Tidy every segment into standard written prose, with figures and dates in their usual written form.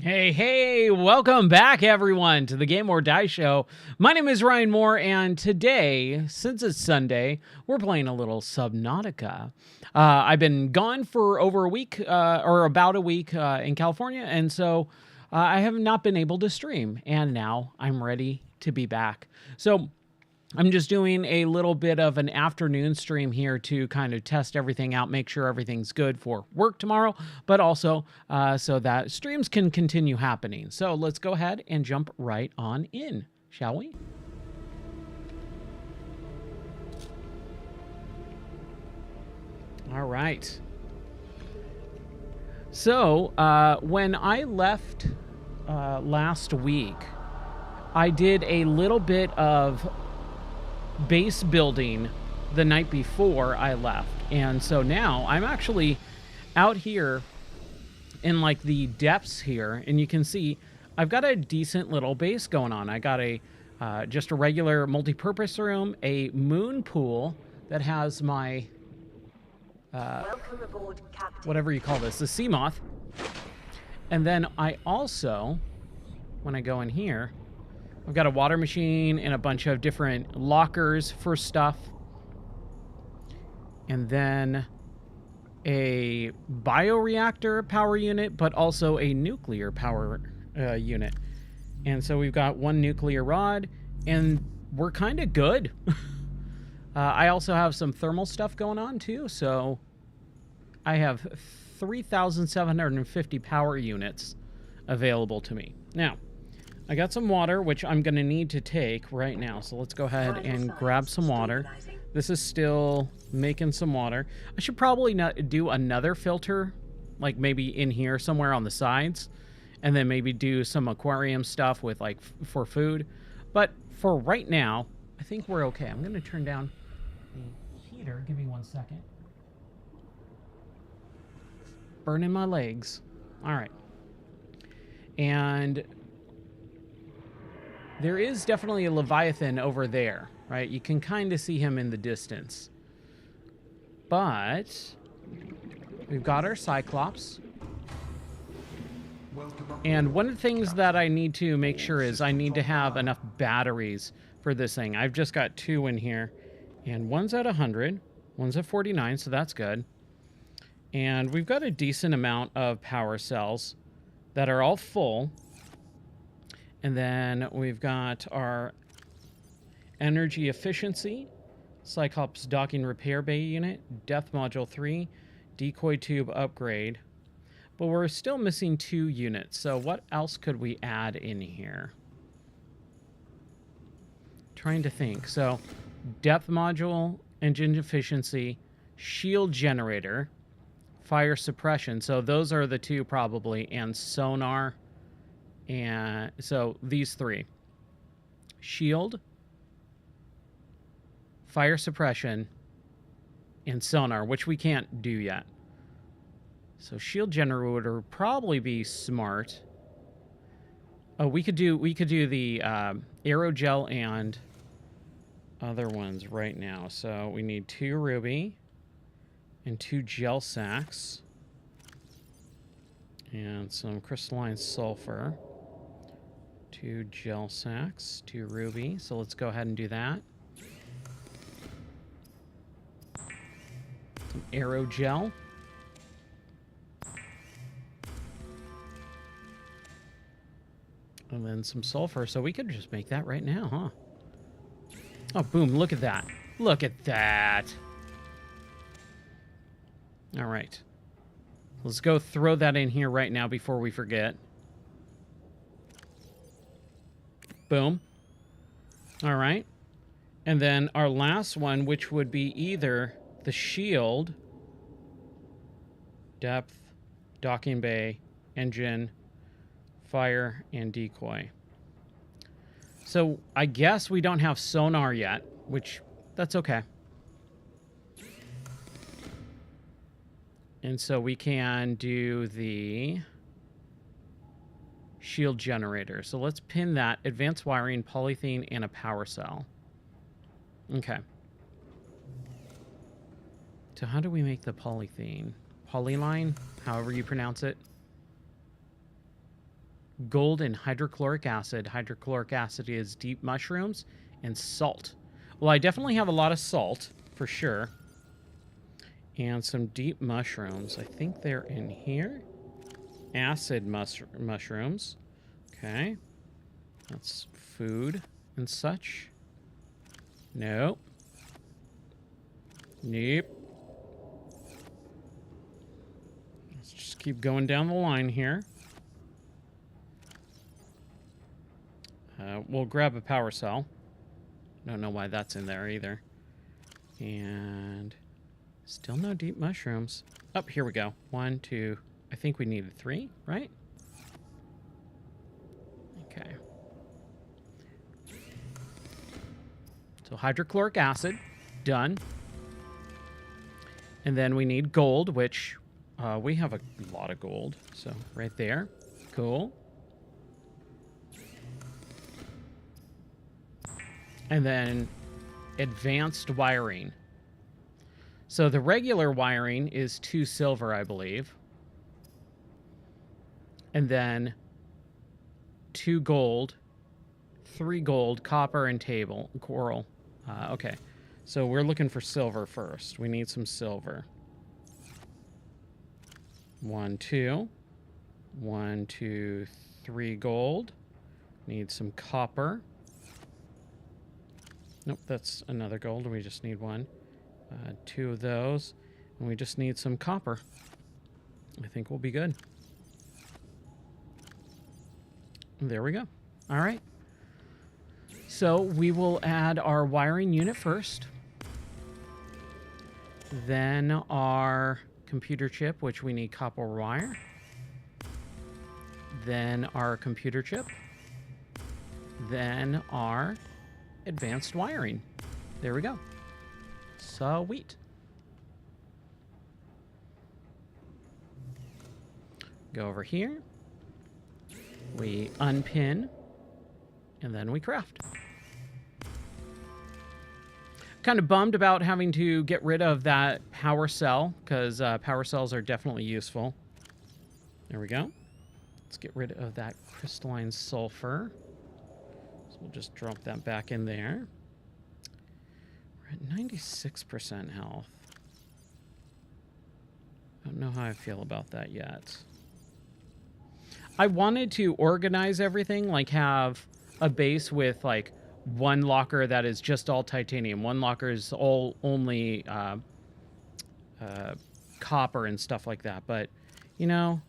Hey, welcome back, everyone, to the Game or Die Show. My name is Ryan Moore, and today, since it's Sunday, we're playing a little Subnautica. I've been gone for over a week, or about a week, in California, and so I have not been able to stream, and now I'm ready to be back. So I'm just doing a little bit of an afternoon stream here to kind of test everything out, make sure everything's good for work tomorrow, but also so that streams can continue happening. So let's go ahead and jump right on in, shall we? All right. So when I left last week, I did a little bit of base building the night before I left, and so now I'm actually out here in like the depths here, and you can see I've got a decent little base going on. I got a just a regular multi-purpose room, a moon pool that has my Welcome aboard, Captain. whatever you call this, the sea moth, and then I also, when I go in here, I've got a water machine and a bunch of different lockers for stuff. And then a bioreactor power unit, but also a nuclear power unit. And so we've got one nuclear rod, and we're kind of good. I also have some thermal stuff going on, too. So I have 3,750 power units available to me. Now, I got some water, which I'm going to need to take right now. So let's go ahead and grab some water. This is still making some water. I should probably not do another filter, like maybe in here somewhere on the sides, and then maybe do some aquarium stuff with like for food. But for right now, I think we're okay. I'm going to turn down the heater. Give me 1 second. Burning my legs. All right. And there is definitely a Leviathan over there, right? You can kind of see him in the distance. But we've got our Cyclops. And one of the things that I need to make sure is I need to have enough batteries for this thing. I've just got 2 in here. And one's at 100, one's at 49, so that's good. And we've got a decent amount of power cells that are all full. And then we've got our energy efficiency, Cyclops docking repair bay unit, depth module 3, decoy tube upgrade. But we're still missing 2 units. So what else could we add in here? Trying to think. So depth module, engine efficiency, shield generator, fire suppression. So those are the 2 probably, and sonar. And so these 3: shield, fire suppression, and sonar, which we can't do yet. So shield generator would probably be smart. Oh, we could do the aerogel and other ones right now. So we need 2 ruby and 2 gel sacks and some crystalline sulfur. 2 gel sacks, 2 ruby. So let's go ahead and do that. Some aerogel. And then some sulfur. So we could just make that right now, huh? Oh, boom. Look at that. Look at that. All right. Let's go throw that in here right now before we forget. Boom. All right. And then our last one, which would be either the shield, depth, docking bay, engine, fire, and decoy. So I guess we don't have sonar yet, which that's okay. And so we can do the shield generator. So let's pin that. Advanced wiring, polythene, and a power cell. Okay. So how do we make the polythene? Polyline? However you pronounce it. gold and hydrochloric acid. Hydrochloric acid is deep mushrooms and salt. Well, I definitely have a lot of salt for sure. And some deep mushrooms. I think they're in here. Acid mushrooms. Okay. That's food and such. Nope. Nope. Let's just keep going down the line here. We'll grab a power cell. Don't know why that's in there either. And still no deep mushrooms. Oh, here we go. 1, 2. I think we needed 3, right? Okay. So hydrochloric acid, done. And then we need gold, which we have a lot of gold. So right there. Cool. And then advanced wiring. So the regular wiring is 2 silver, I believe. And then 2 gold, 3 gold, copper, and coral. Okay, so we're looking for silver first. We need some silver. 1, 2. 1, 2, 3 gold. Need some copper. Nope, that's another gold. We just need 1. 2 of those. And we just need some copper. I think we'll be good. There we go. All right. So we will add our wiring unit first. Then our computer chip, which we need copper wire. Then our computer chip. Then our advanced wiring. There we go. Sweet. Go over here. We unpin. And then we craft. Kind of bummed about having to get rid of that power cell, because power cells are definitely useful. There we go. Let's get rid of that crystalline sulfur. So we'll just drop that back in there. We're at 96% health. I don't know how I feel about that yet. I wanted to organize everything, like have a base with like one locker that is just all titanium, one locker is only copper and stuff like that, but you know,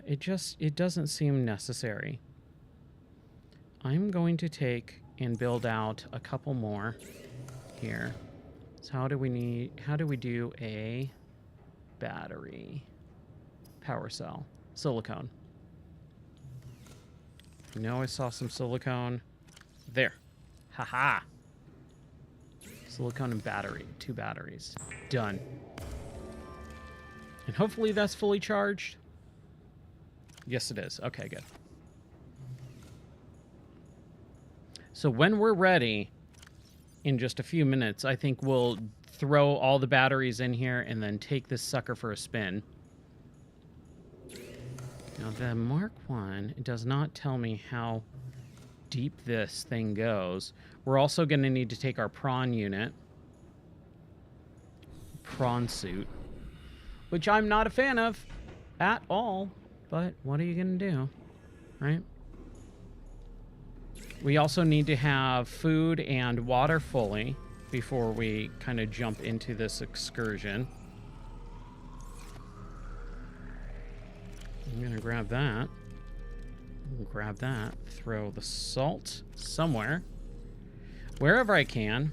it doesn't seem necessary. I'm going to take and build out a couple more here. So how do we do a battery power cell? Silicone. You know, I saw some silicone. There. Haha. Silicone and battery. 2 batteries. Done. And hopefully that's fully charged. Yes, it is. Okay, good. So when we're ready, in just a few minutes, I think we'll throw all the batteries in here and then take this sucker for a spin. Now, the Mark 1, it does not tell me how deep this thing goes. We're also going to need to take our prawn unit. Prawn suit. Which I'm not a fan of at all. But what are you going to do? Right? We also need to have food and water fully before we kind of jump into this excursion. I'm going to grab that. Grab that. Throw the salt somewhere. Wherever I can.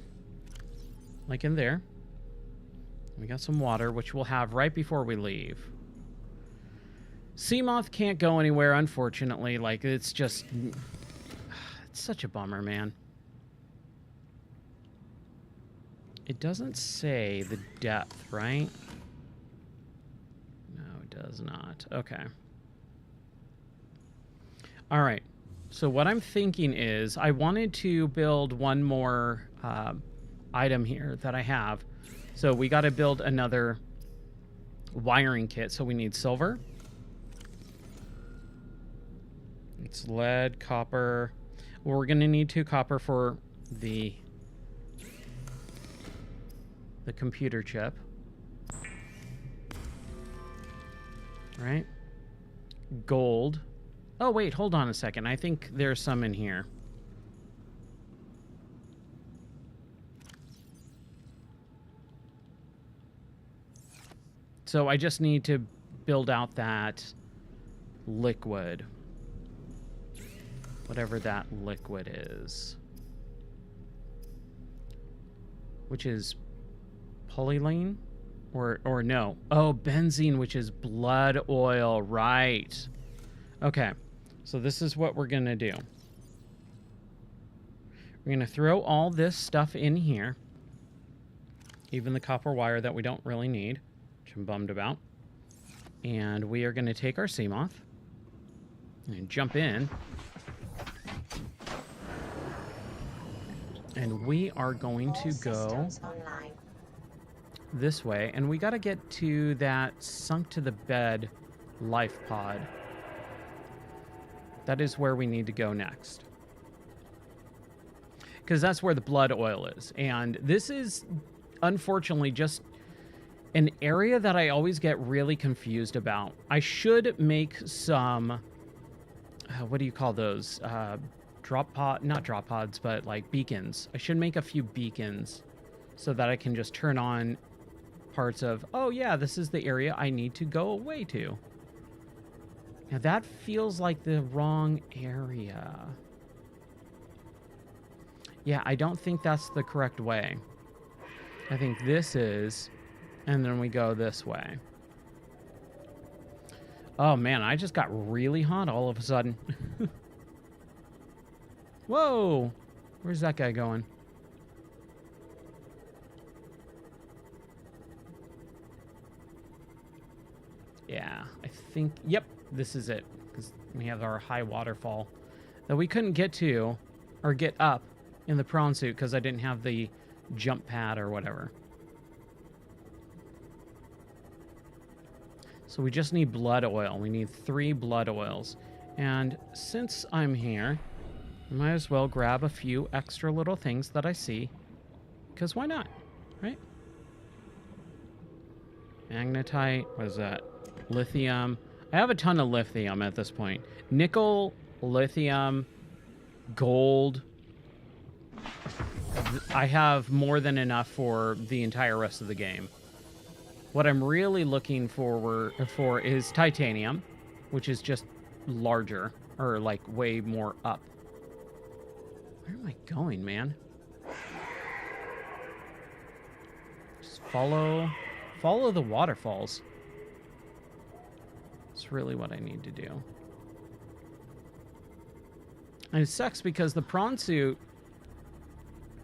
Like in there. We got some water, which we'll have right before we leave. Seamoth can't go anywhere, unfortunately. Like, it's just... It's such a bummer, man. It doesn't say the depth, right? No, it does not. Okay. All right. So what I'm thinking is I wanted to build one more item here that I have. So we got to build another wiring kit. So we need silver. It's lead, copper. Well, we're going to need 2 copper for the computer chip. Right? Gold. Oh, wait, hold on a second. I think there's some in here. So I just need to build out that liquid. Whatever that liquid is. Which is polyline? Or no. Oh, benzene, which is blood oil. Right. Okay. So this is what we're going to do. We're going to throw all this stuff in here. Even the copper wire that we don't really need, which I'm bummed about. And we are going to take our Seamoth and jump in. And we are going to go this way. And we got to get to that sunk to the bed life pod. That is where we need to go next. Because that's where the blood oil is. And this is, unfortunately, just an area that I always get really confused about. I should make some, what do you call those? Not drop pods, but like beacons. I should make a few beacons so that I can just turn on parts of, oh yeah, this is the area I need to go away to. Now that feels like the wrong area. Yeah, I don't think that's the correct way. I think this is, and then we go this way. Oh man, I just got really hot all of a sudden. Whoa! Where's that guy going? Yeah, I think, yep, this is it. Because we have our high waterfall that we couldn't get to, or get up, in the prawn suit because I didn't have the jump pad or whatever. So we just need blood oil. We need 3 blood oils. And since I'm here, I might as well grab a few extra little things that I see. Because why not? Right? Magnetite. What is that? Lithium. I have a ton of lithium at this point. Nickel, lithium, gold. I have more than enough for the entire rest of the game. What I'm really looking for is titanium, which is just larger, or like way more up. Where am I going, man? Just follow the waterfalls. It's really what I need to do. And it sucks because the prawn suit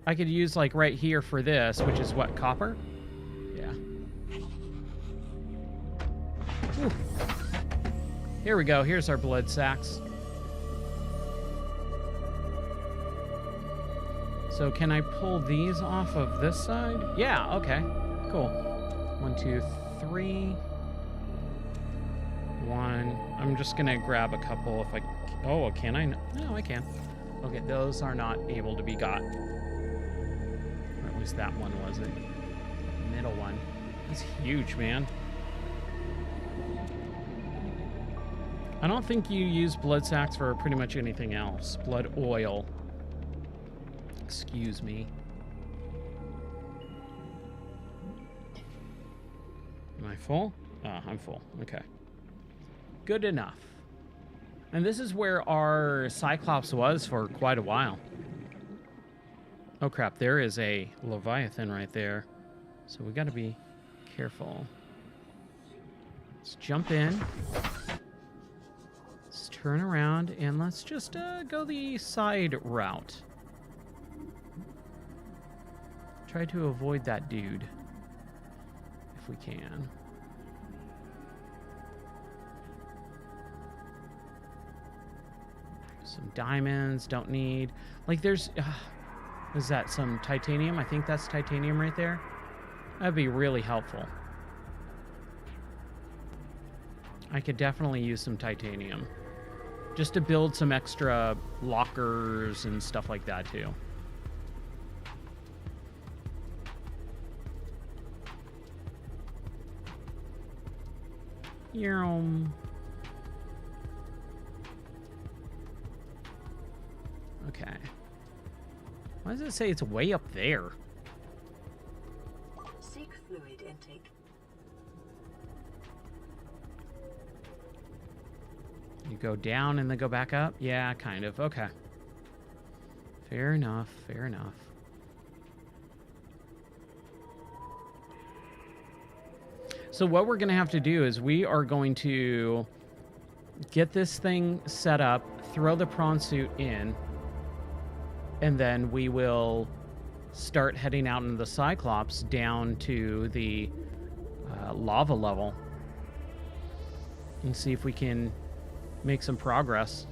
I could use like right here for this, which is what, copper? Yeah. Whew. Here we go. Here's our blood sacks. So can I pull these off of this side? Yeah, okay. Cool. 1, 2, 3. 1. I'm just gonna grab a couple if I... Oh, can I? No, I can. Okay, those are not able to be got. Or at least that one wasn't. Middle one. That's huge, man. I don't think you use blood sacks for pretty much anything else. Blood oil. Excuse me. Am I full? I'm full. Okay. Good enough. And this is where our Cyclops was for quite a while. Oh crap, there is a Leviathan right there. So we gotta be careful. Let's jump in. Let's turn around and let's just go the side route. Try to avoid that dude if we can. Some diamonds, don't need. Like there's, is that some titanium? I think that's titanium right there. That'd be really helpful. I could definitely use some titanium. just to build some extra lockers and stuff like that too. Okay. Why does it say it's way up there? Seek fluid intake. You go down and then go back up? Yeah, kind of. Okay. Fair enough. Fair enough. So what we're going to have to do is we are going to get this thing set up, throw the prawn suit in, and then we will start heading out into the Cyclops down to the lava level and see if we can make some progress.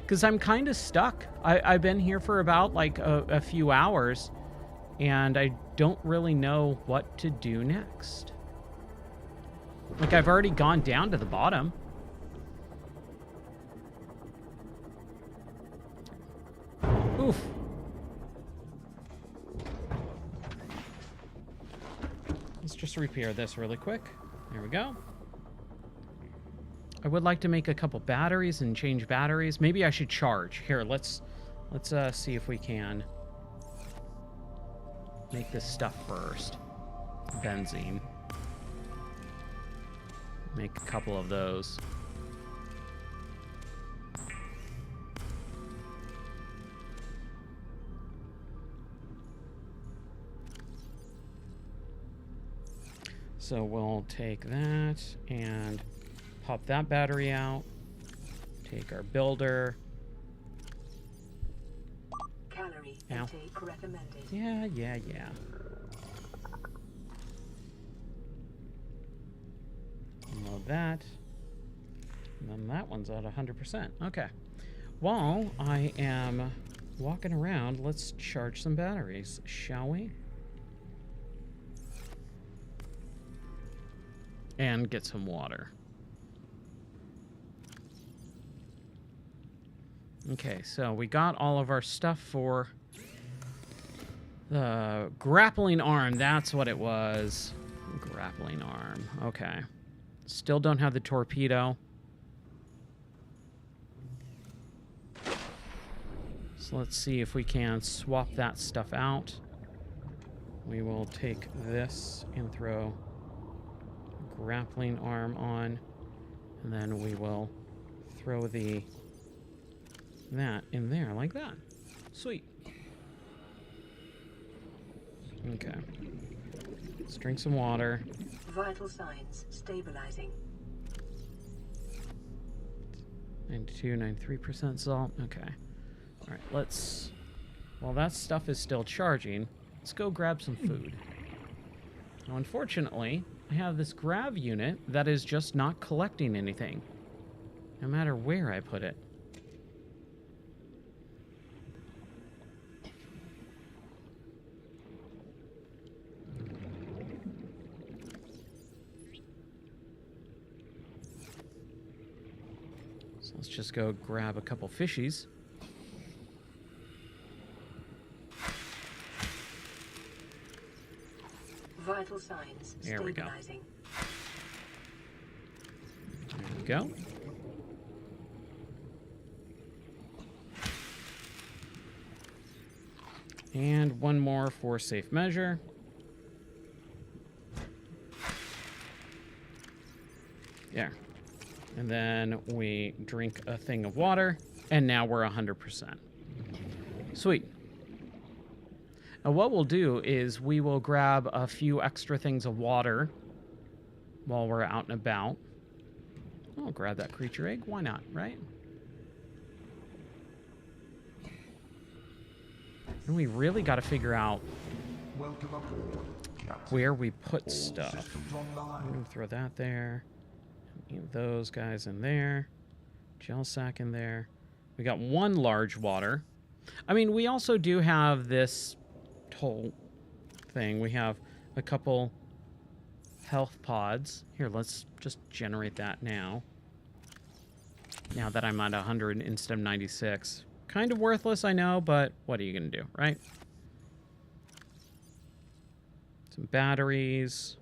Because I'm kind of stuck. I've been here for about like a few hours, and I don't really know what to do next. Like, I've already gone down to the bottom. Oof. Let's just repair this really quick. There we go. I would like to make a couple batteries and change batteries. Maybe I should charge. Here, let's see if we can make this stuff first. Benzene. Make a couple of those. So we'll take that and pop that battery out. Take our builder. Calorie Ow. intake recommended. Yeah. Load that. And then that one's at 100%. Okay. While I am walking around, let's charge some batteries, shall we? And get some water. Okay, so we got all of our stuff for the grappling arm. That's what it was. Grappling arm. Okay. Still don't have the torpedo. So let's see if we can swap that stuff out. We will take this and throw grappling arm on, and then we will throw that in there like that. Sweet. Okay. Let's drink some water. Vital signs stabilizing. 92, 93% salt. Okay. All right, let's... While that stuff is still charging, let's go grab some food. Now, unfortunately, I have this grav unit that is just not collecting anything, no matter where I put it. So let's just go grab a couple fishies. Vital signs There we go. stabilizing. There we go. And one more for safe measure. There. And then we drink a thing of water, and now we're 100%. Sweet. Now what we'll do is we will grab a few extra things of water while we're out and about. I'll grab that creature egg. Why not, right? And we really got to figure out where we put stuff. I'm going to throw that there. Those guys in there. Gel sack in there. We got one large water. I mean, we also do have this whole thing. We have a couple health pods. Here, let's just generate that now. Now that I'm at 100 instead of 96. Kind of worthless, I know, but what are you going to do, right? Some batteries.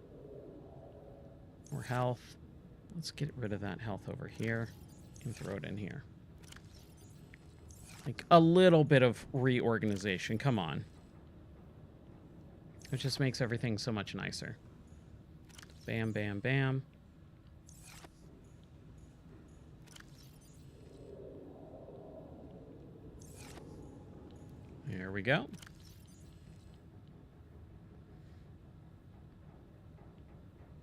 More health. Let's get rid of that health over here and throw it in here. Like a little bit of reorganization. Come on. It just makes everything so much nicer. Bam, bam, bam. There we go.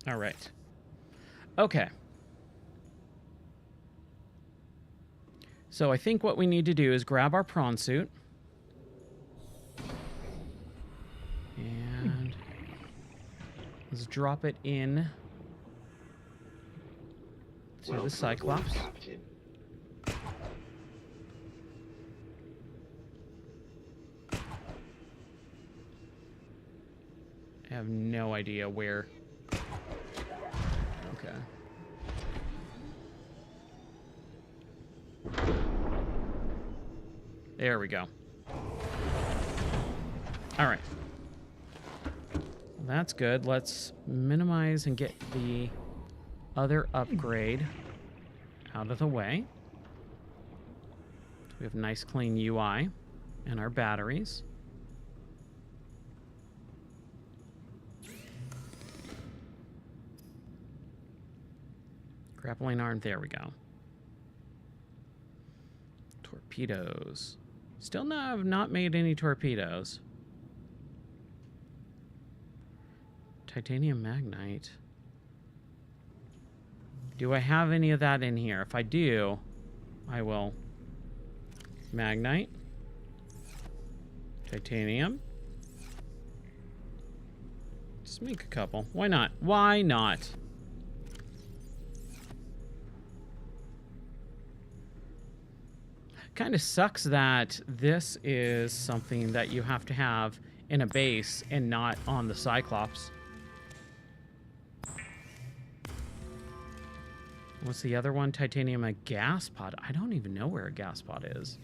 All right. Okay. So I think what we need to do is grab our prawn suit. And let's drop it in to the Cyclops. I have no idea where. Okay. There we go. All right. That's good. Let's minimize and get the other upgrade out of the way. We have nice clean UI and our batteries. Grappling arm, there we go. Torpedoes. Still have not made any torpedoes. Titanium magnite. Do I have any of that in here? If I do, I will. Magnite. Titanium. Just make a couple. Why not? Why not? Kind of sucks that this is something that you have to have in a base and not on the Cyclops. What's the other one? Titanium, a gas pod. I don't even know where a gas pod is.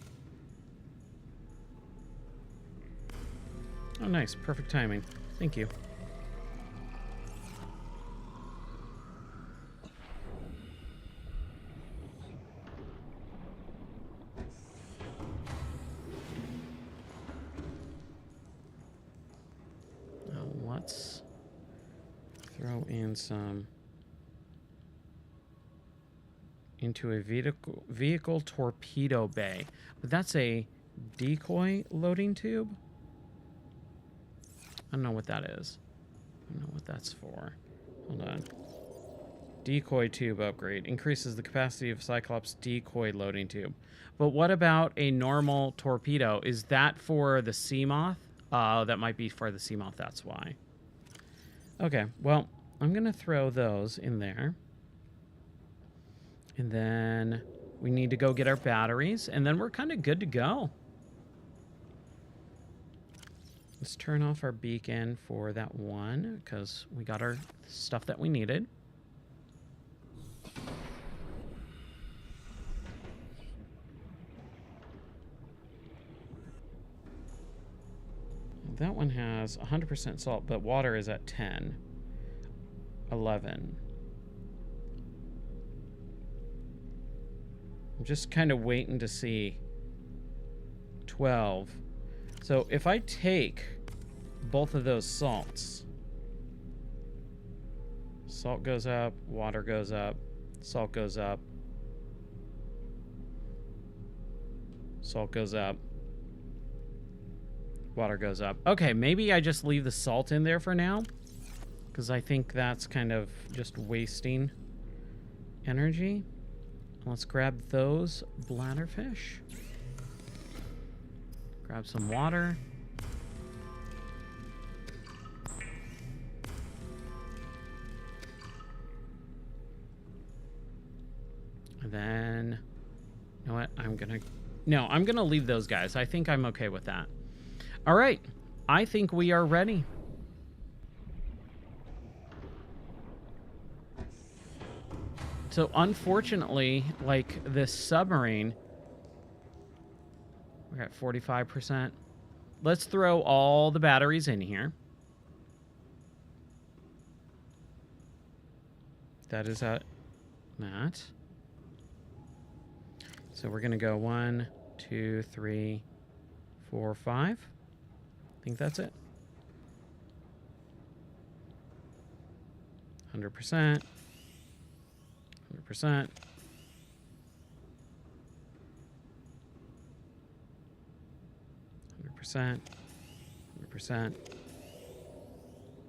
Oh, nice. Perfect timing. Thank you. Now let's throw in some into a vehicle torpedo bay. But that's a decoy loading tube. I don't know what that is. I don't know what that's for. Hold on. Decoy tube upgrade. Increases the capacity of Cyclops decoy loading tube. But what about a normal torpedo? Is that for the Seamoth? That might be for the Seamoth, that's why. Okay, well, I'm going to throw those in there. And then we need to go get our batteries, and then we're kind of good to go. Let's turn off our beacon for that one, because we got our stuff that we needed. That one has 100% salt, but water is at 10. 11. I'm just kind of waiting to see. 12. So if I take both of those salts, salt goes up, water goes up, salt goes up, salt goes up, water goes up. Okay, maybe I just leave the salt in there for now, because I think that's kind of just wasting energy. Let's grab those bladderfish. Grab some water. And then, you know what? I'm gonna leave those guys. I think I'm okay with that. All right. I think we are ready. So unfortunately, like this submarine, we're at 45%. Let's throw all the batteries in here. That is at that. So we're going to go 1, 2, 3, 4, 5. I think that's it. 100%. 100%. 100%. 100%.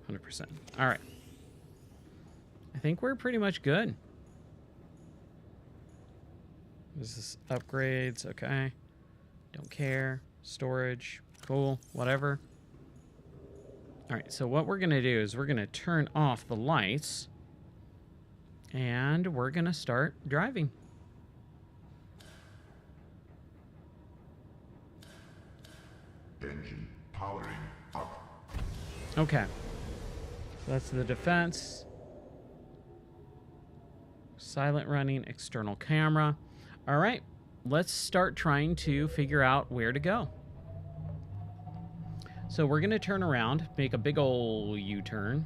100%. All right. I think we're pretty much good. This is upgrades. Okay. Don't care. Storage. Cool. Whatever. All right. So what we're going to do is we're going to turn off the lights. And we're going to start driving. Engine powering up. Okay. So that's the defense. Silent running, external camera. All right. Let's start trying to figure out where to go. So we're going to turn around, make a big ol' U-turn.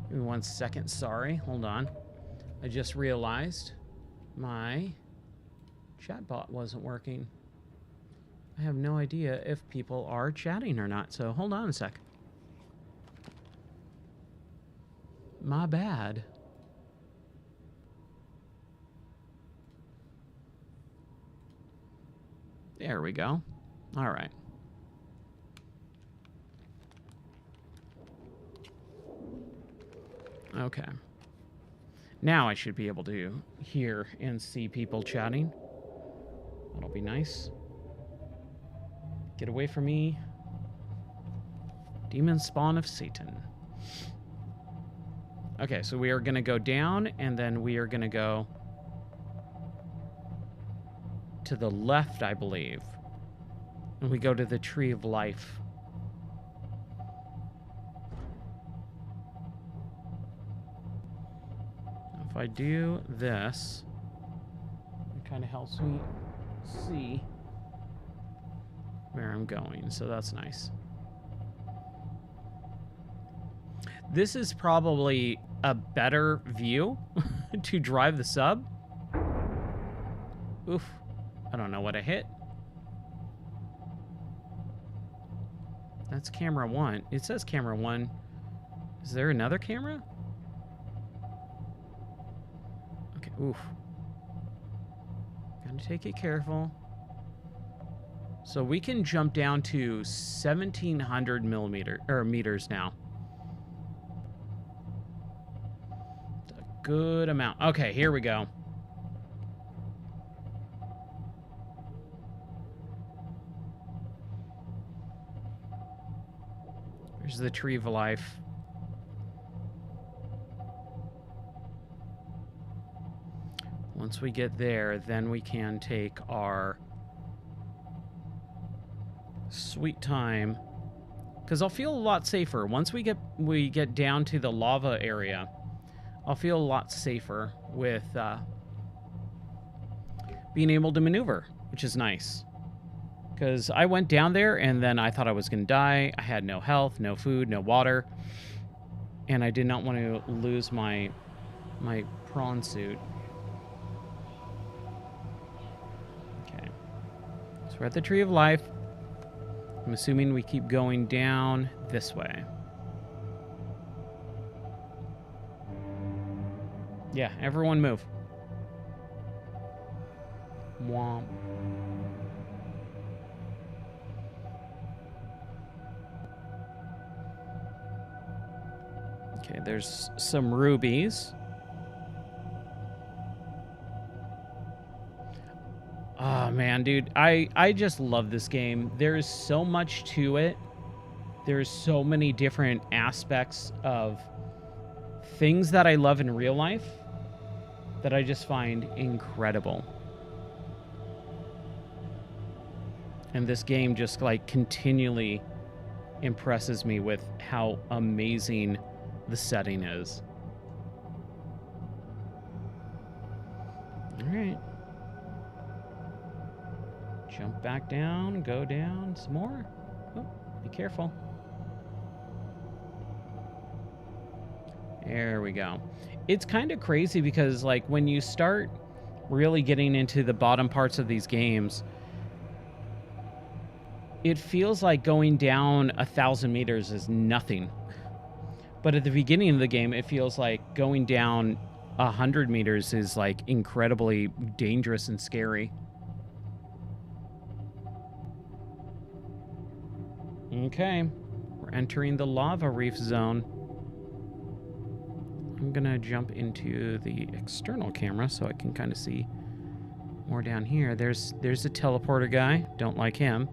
Give me 1 second. Sorry. Hold on. I just realized my chatbot wasn't working. I have no idea if people are chatting or not, so hold on a sec. My bad. There we go. All right. Okay. Now I should be able to hear and see people chatting. That'll be nice. Get away from me. Demon spawn of Satan. Okay, so we are going to go down, and then we are going to go to the left, I believe. And we go to the Tree of Life. If I do this, it kind of helps me see where I'm going, so that's nice. This is probably a better view to drive the sub. Oof. I don't know what I hit. That's camera 1. It says camera 1. Is there another camera? Okay, oof. Gotta take it careful. So we can jump down to 1,700 meters now. It's a good amount. Okay, here we go. There's the Tree of Life. Once we get there, then we can take our sweet time, because I'll feel a lot safer once we get down to the lava area. I'll feel a lot safer with being able to maneuver, which is nice. Because I went down there and then I thought I was going to die. I had no health, no food, no water, and I did not want to lose my prawn suit. Okay, so we're at the Tree of Life. I'm assuming we keep going down this way. Yeah, everyone move. Womp. Okay, there's some rubies. Oh, man, dude. I just love this game. There's so much to it. There's so many different aspects of things that I love in real life that I just find incredible. And this game just, like, continually impresses me with how amazing the setting is. All right. Jump back down, go down some more. Oh, be careful. There we go. It's kind of crazy because, like, when you start really getting into the bottom parts of these games, it feels like going down 1,000 meters is nothing. But at the beginning of the game, it feels like going down 100 meters is, like, incredibly dangerous and scary. Okay, we're entering the lava reef zone. I'm gonna jump into the external camera so I can kind of see more down here. There's a teleporter guy. Don't like him.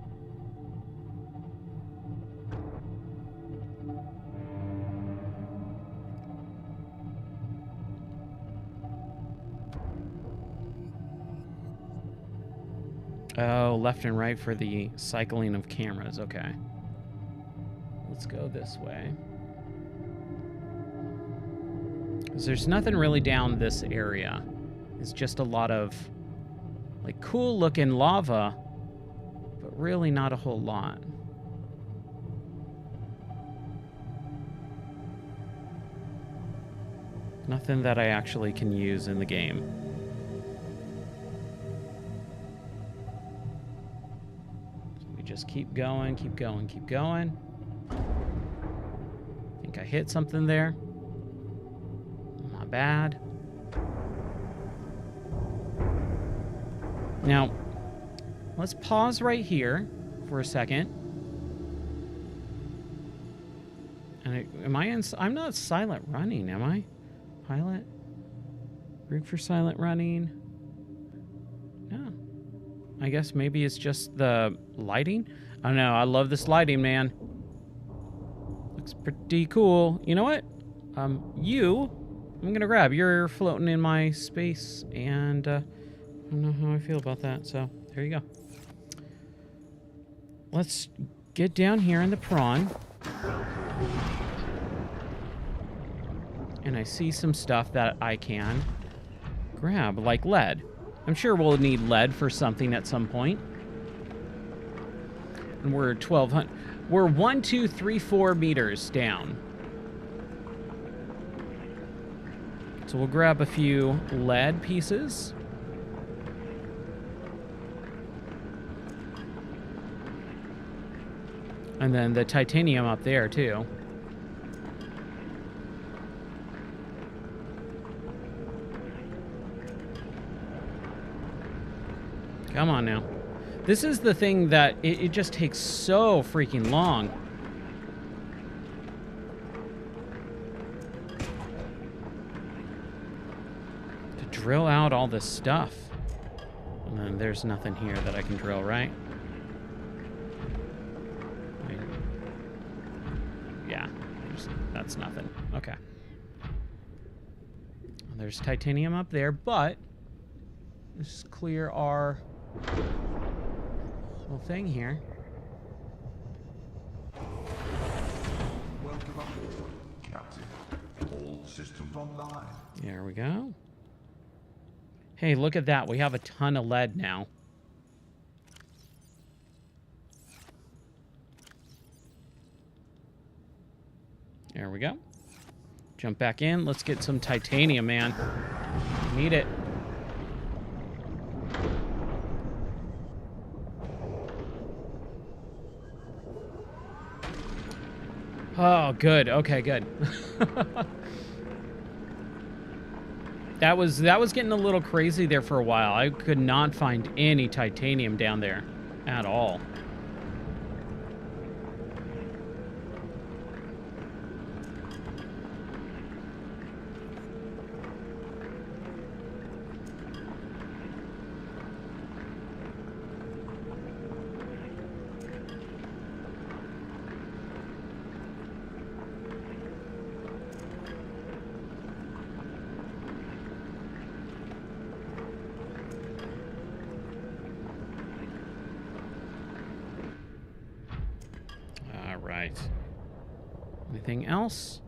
Oh, left and right for the cycling of cameras. Okay. Let's go this way. 'Cause there's nothing really down this area. It's just a lot of, like, cool looking lava, but really not a whole lot. Nothing that I actually can use in the game. So we just keep going, keep going, keep going. I think I hit something there. Not bad. Now, let's pause right here for a second. And am I in? I'm not silent running, am I? Pilot? Rig for silent running? No. I guess maybe it's just the lighting? I don't know. I love this lighting, man. Looks pretty cool. You know what? I'm gonna grab. You're floating in my space, and I don't know how I feel about that, so there you go. Let's get down here in the prawn. And I see some stuff that I can grab, like lead. I'm sure we'll need lead for something at some point. And we're 1,200. We're 1, 2, 3, 4 meters down. So we'll grab a few lead pieces. And then the titanium up there, too. Come on now. This is the thing that it just takes so freaking long. To drill out all this stuff. And then there's nothing here that I can drill, right? Yeah, that's nothing. Okay. There's titanium up there, but let's clear our little thing here. Welcome aboard, Captain. All systems online. There we go. Hey, look at that. We have a ton of lead now. There we go. Jump back in. Let's get some titanium, man. Need it. Oh, good. Okay, good. That was getting a little crazy there for a while. I could not find any titanium down there at all. right. Anything else?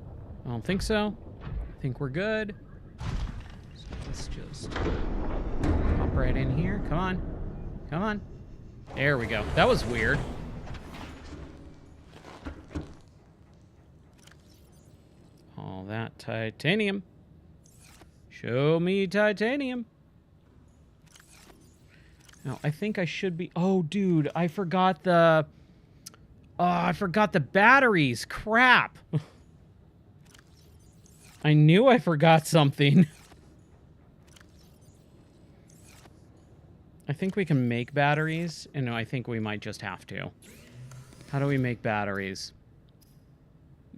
I don't think so. I think we're good. So let's just hop right in here. Come on. Come on. There we go. That was weird. All that titanium. Show me titanium. Now, I think I should be... Oh, dude, I forgot the... Oh, I forgot the batteries. Crap. I knew I forgot something. I think we can make batteries. And no, I think we might just have to. How do we make batteries?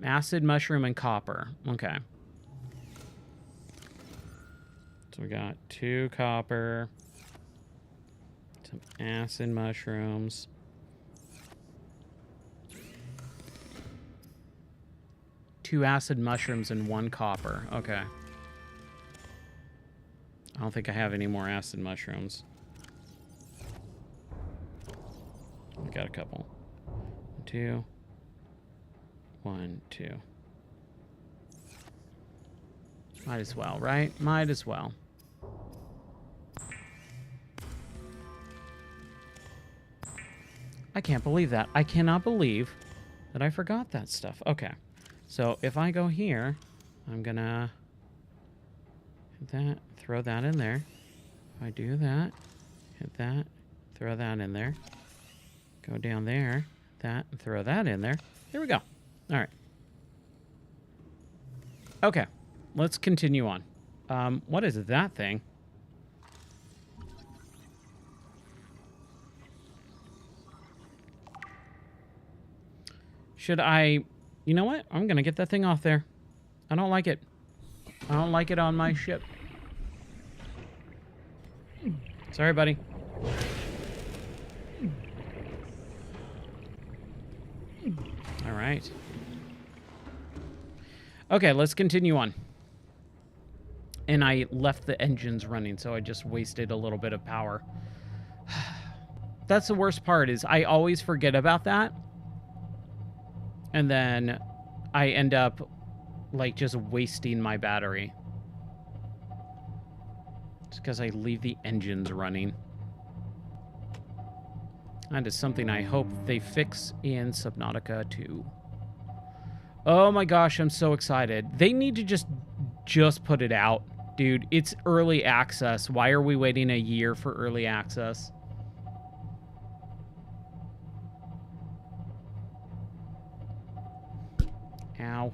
Acid, mushroom, and copper. Okay. So we got 2 copper, some acid mushrooms, 2 acid mushrooms and 1 copper. Okay. I don't think I have any more acid mushrooms. I got a couple. 2. 1, 2. Might as well, right? Might as well. I can't believe that. I cannot believe that I forgot that stuff. Okay. So if I go here, I'm gonna hit that, throw that in there. If I do that, hit that, throw that in there. Go down there, that, and throw that in there. There we go. All right. Okay. Let's continue on. What is that thing? Should I... You know what? I'm going to get that thing off there. I don't like it. I don't like it on my ship. Sorry, buddy. All right. Okay, let's continue on. And I left the engines running, so I just wasted a little bit of power. That's the worst part, is I always forget about that. And then I end up, like, just wasting my battery. It's because I leave the engines running. That is something I hope they fix in Subnautica 2. Oh my gosh, I'm so excited. They need to just put it out. Dude, it's early access. Why are we waiting a year for early access? Ow.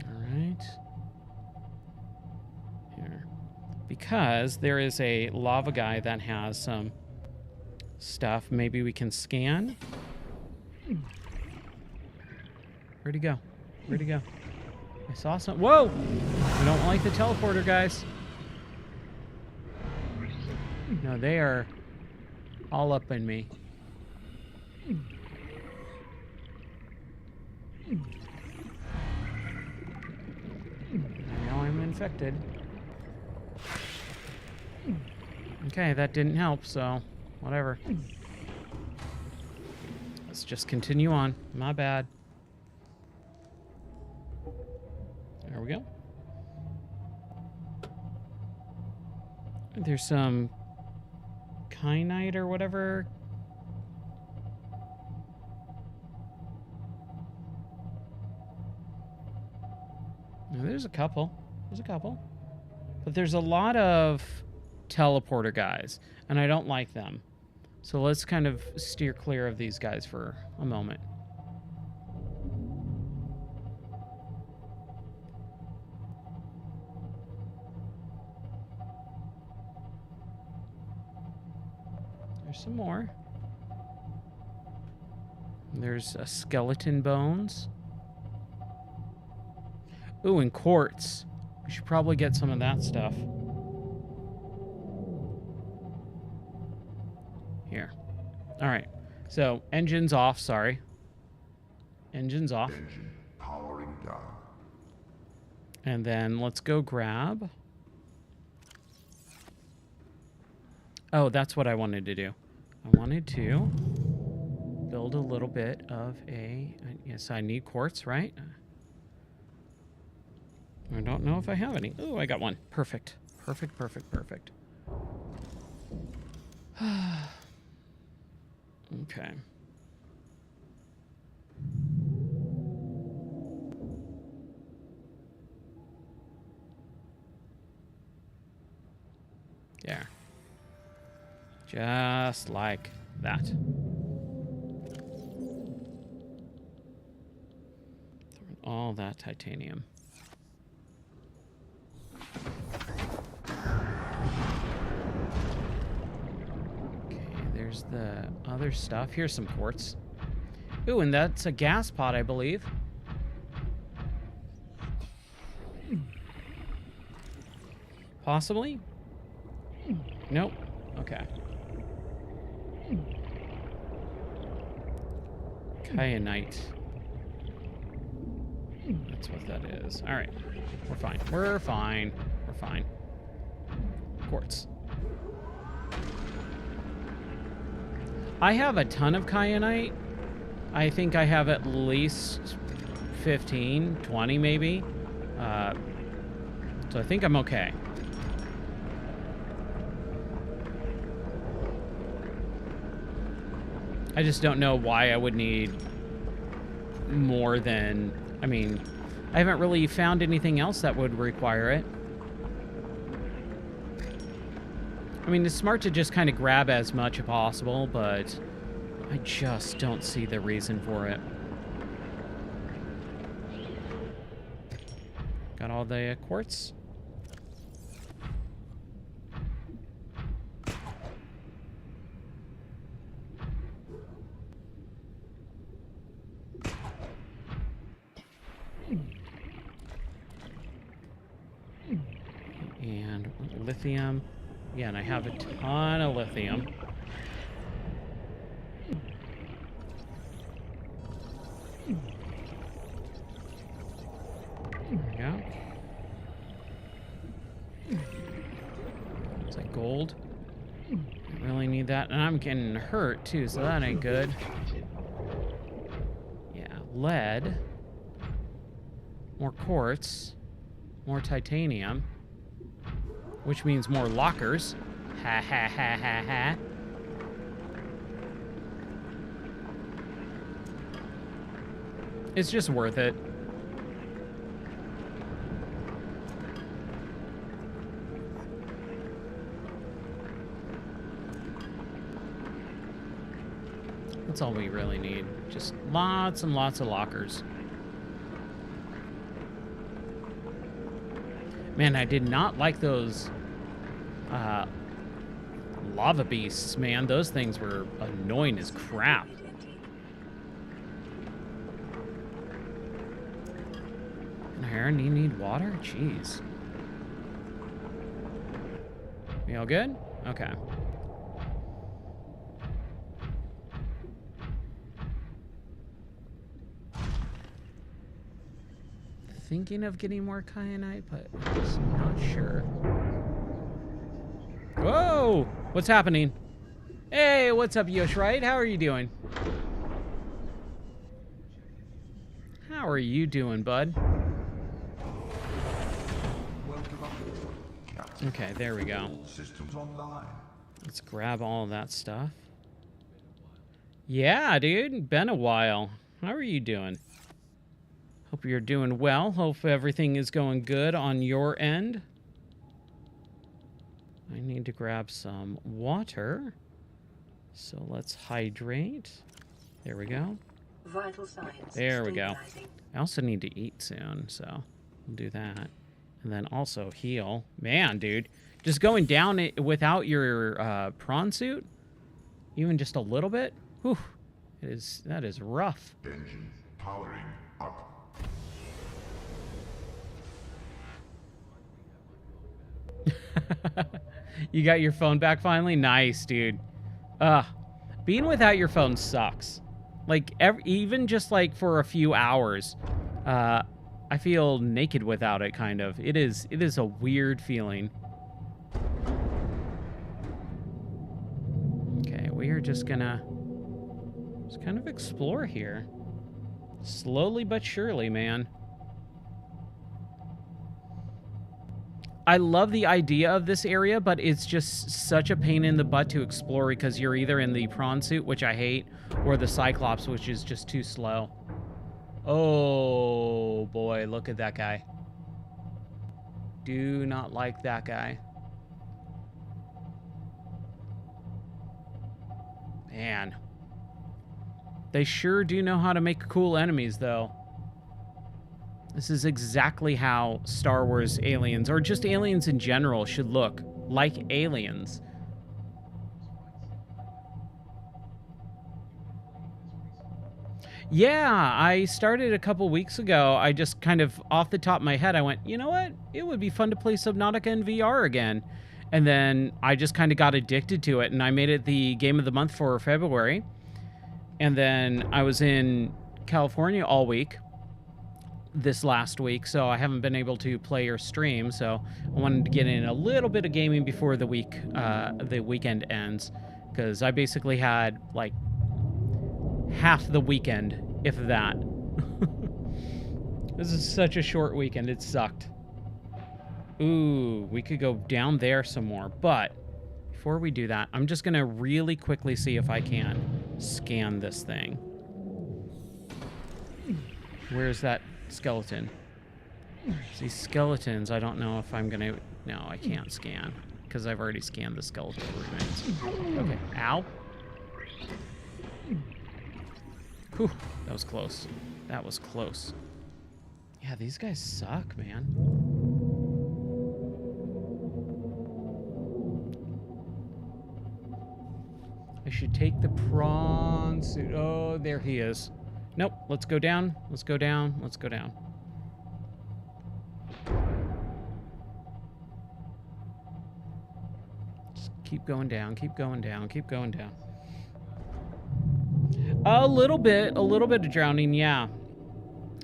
All right. Here. Because there is a lava guy that has some stuff. Maybe we can scan. Where'd he go? Where'd he go? I saw some... Whoa! We don't like the teleporter, guys. No, they are all up in me. Now I'm infected. Okay, that didn't help, so whatever. Let's just continue on. My bad. There we go. There's some kyanite or whatever. Now, there's a couple. There's a couple. But there's a lot of teleporter guys, and I don't like them. So let's kind of steer clear of these guys for a moment. There's some more. There's skeleton bones. Ooh, and quartz. We should probably get some of that stuff. Here. All right. So, engines off, sorry. Engines off. Engine powering down. And then let's go grab Oh, that's what I wanted to do. I wanted to build a little bit of a... Yes, I need quartz, right? I don't know if I have any. Oh, I got one. Perfect. Perfect, perfect, perfect. Okay. There. Just like that. All that titanium. Okay, there's the other stuff. Here's some quartz. Ooh, and that's a gas pod, I believe. Possibly? Nope. Okay. Kyanite. That's what that is. All right. We're fine. We're fine. We're fine. Quartz. I have a ton of kyanite. I think I have at least 15, 20 maybe. So I think I'm okay. I just don't know why I would need more than... I mean, I haven't really found anything else that would require it. I mean, it's smart to just kind of grab as much as possible, but I just don't see the reason for it. Got all the quartz? And lithium. Yeah, and I have a ton of lithium. There we go. It's like gold. I really need that. And I'm getting hurt too, so that ain't good. Yeah, lead. More quartz. More titanium. Which means more lockers. Ha ha ha ha ha. It's just worth it. That's all we really need. Just lots and lots of lockers. Man, I did not like those lava beasts, man. Those things were annoying as crap. And Aaron, you need water? Jeez. You all good? Okay. Thinking of getting more kyanite, but I'm just not sure. Whoa! What's happening? Hey, what's up, Yoshright? How are you doing? How are you doing, bud? Okay, there we go. Systems online. Let's grab all that stuff. Yeah, dude. Been a while. How are you doing? Hope you're doing well. Hope everything is going good on your end. I need to grab some water. So let's hydrate. There we go. Vital signs. There we go. Stabilizing. I also need to eat soon, so we'll do that. And then also heal. Man, dude. Just going down it without your prawn suit, even just a little bit, whew, that is rough. Engine powering up. You got your phone back finally? Nice, dude. Being without your phone sucks. Like, even just like for a few hours, I feel naked without it, kind of. It is a weird feeling. are just gonna kind of explore here. Slowly but surely, man. I love the idea of this area, but it's just such a pain in the butt to explore because you're either in the prawn suit, which I hate, or the Cyclops, which is just too slow. Oh, boy, look at that guy. Do not like that guy. Man. They sure do know how to make cool enemies, though. This is exactly how Star Wars aliens, or just aliens in general, should look. Like aliens. Yeah, I started a couple weeks ago. I just kind of, off the top of my head, I went, you know what? It would be fun to play Subnautica in VR again. And then I just kind of got addicted to it, and I made it the game of the month for February. And then I was in California all week this last week, so I haven't been able to play or stream, so I wanted to get in a little bit of gaming before the weekend ends, because I basically had like half the weekend, if that. This is such a short weekend, it sucked. Ooh, we could go down there some more, but before we do that, I'm just gonna really quickly see if I can scan this thing. Where's that skeleton? See, skeletons, I don't know if I'm gonna... No, I can't scan, because I've already scanned the skeletal remains. Okay, ow. Whew, that was close. That was close. Yeah, these guys suck, man. I should take the prawn suit. Oh, there he is. Nope, let's go down. Let's go down. Let's go down. Just keep going down, keep going down, keep going down. A little bit of drowning, yeah.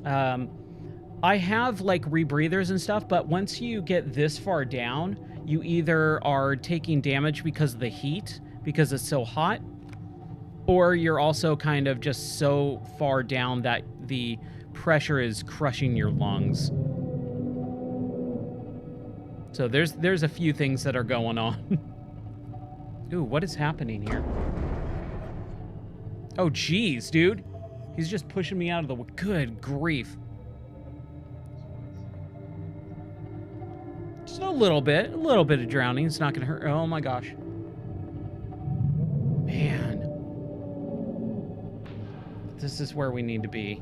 I have like rebreathers and stuff, but once you get this far down, you either are taking damage because of the heat, because it's so hot, or you're also kind of just so far down that the pressure is crushing your lungs. So there's a few things that are going on. Ooh, what is happening here? Oh, geez, dude. He's just pushing me out of the way. Good grief. Just a little bit of drowning. It's not gonna hurt. Oh my gosh. Man. This is where we need to be.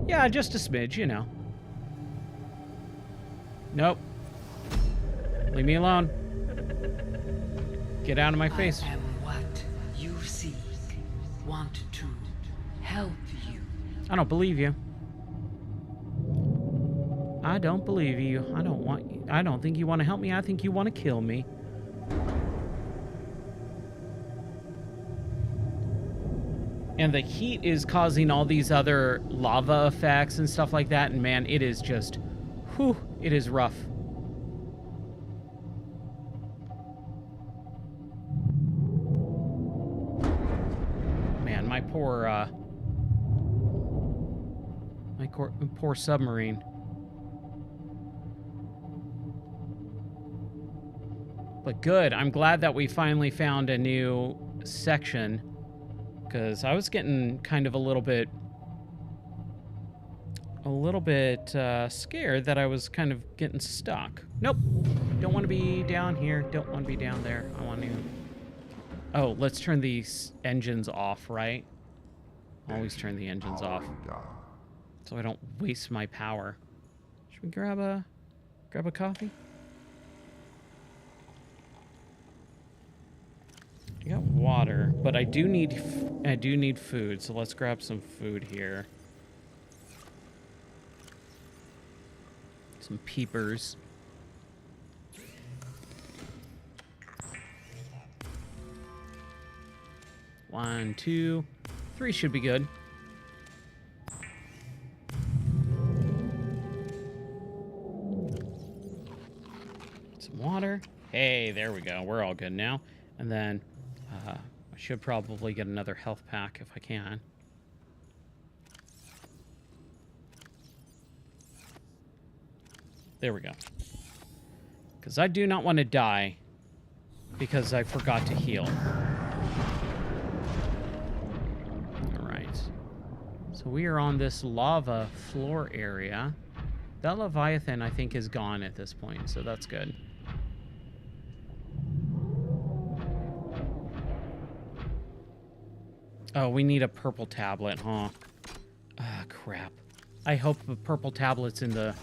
Yeah, just a smidge, you know. Nope. Leave me alone. Get out of my face. I am what you seek. Want to help you. I don't believe you. I don't believe you. I don't think you want to help me. I think you want to kill me. And the heat is causing all these other lava effects and stuff like that. And man, it is just, whew, it is rough. Man, my poor submarine. But good, I'm glad that we finally found a new section. Because I was getting kind of a little bit scared that I was kind of getting stuck. Nope. Don't want to be down here. Don't want to be down there. I want to... Oh, let's turn these engines off, right? Always turn the engines off. So I don't waste my power. Should we grab a coffee? I got water, but I do need food, so let's grab some food here. Some peepers. One, 2, 3 should be good. Some water. Hey, there we go. We're all good now. And then I should probably get another health pack if I can. There we go. Because I do not want to die because I forgot to heal. Alright. So we are on this lava floor area. That Leviathan, I think, is gone at this point, so that's good. Oh, we need a purple tablet, huh? Ah, crap. I hope the purple tablet's in the...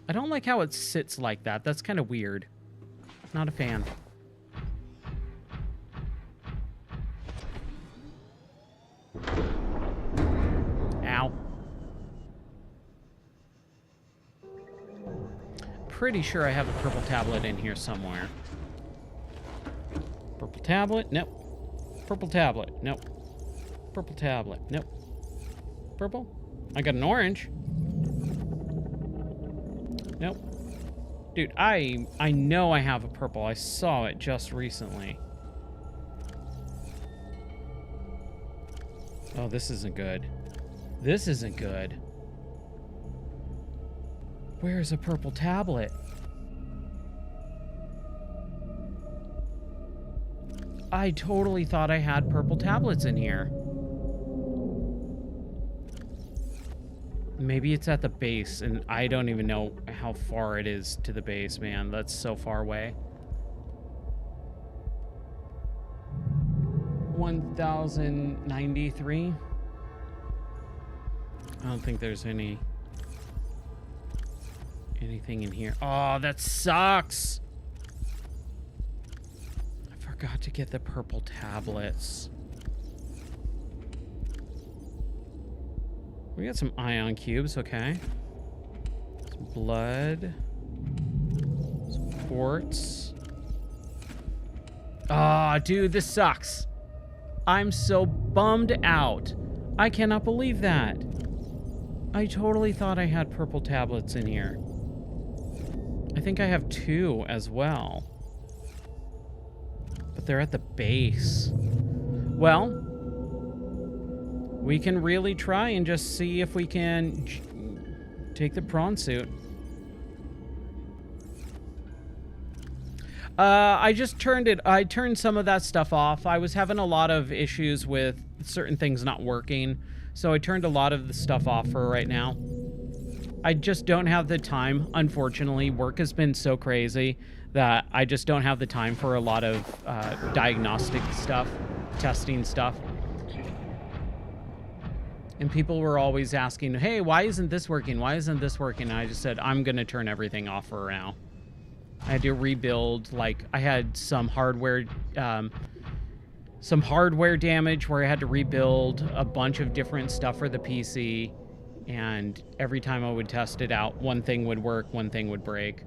I don't like how it sits like that. That's kind of weird. Not a fan. Ow. Pretty sure I have a purple tablet in here somewhere. Purple tablet? Nope. Purple tablet. Nope. Purple tablet. Nope. Purple? I got an orange. Nope. Dude, I know I have a purple. I saw it just recently. Oh, this isn't good. This isn't good. Where's a purple tablet? I totally thought I had purple tablets in here. Maybe it's at the base, and I don't even know how far it is to the base, man. That's so far away. 1093. I don't think there's anything in here. Oh, that sucks. I forgot to get the purple tablets. We got some ion cubes, okay. Some blood. Some quartz. Ah, dude, this sucks. I'm so bummed out. I cannot believe that. I totally thought I had purple tablets in here. I think I have 2 as well. But they're at the base. Well, we can really try and just see if we can take the prawn suit. I turned some of that stuff off. I was having a lot of issues with certain things not working, so I turned a lot of the stuff off for right now. I just don't have the time, unfortunately. Work has been so crazy that I just don't have the time for a lot of diagnostic stuff, testing stuff. And people were always asking, hey, why isn't this working? Why isn't this working? And I just said, I'm going to turn everything off for now. I had to rebuild, like, I had some hardware damage where I had to rebuild a bunch of different stuff for the PC. And every time I would test it out, one thing would work, one thing would break.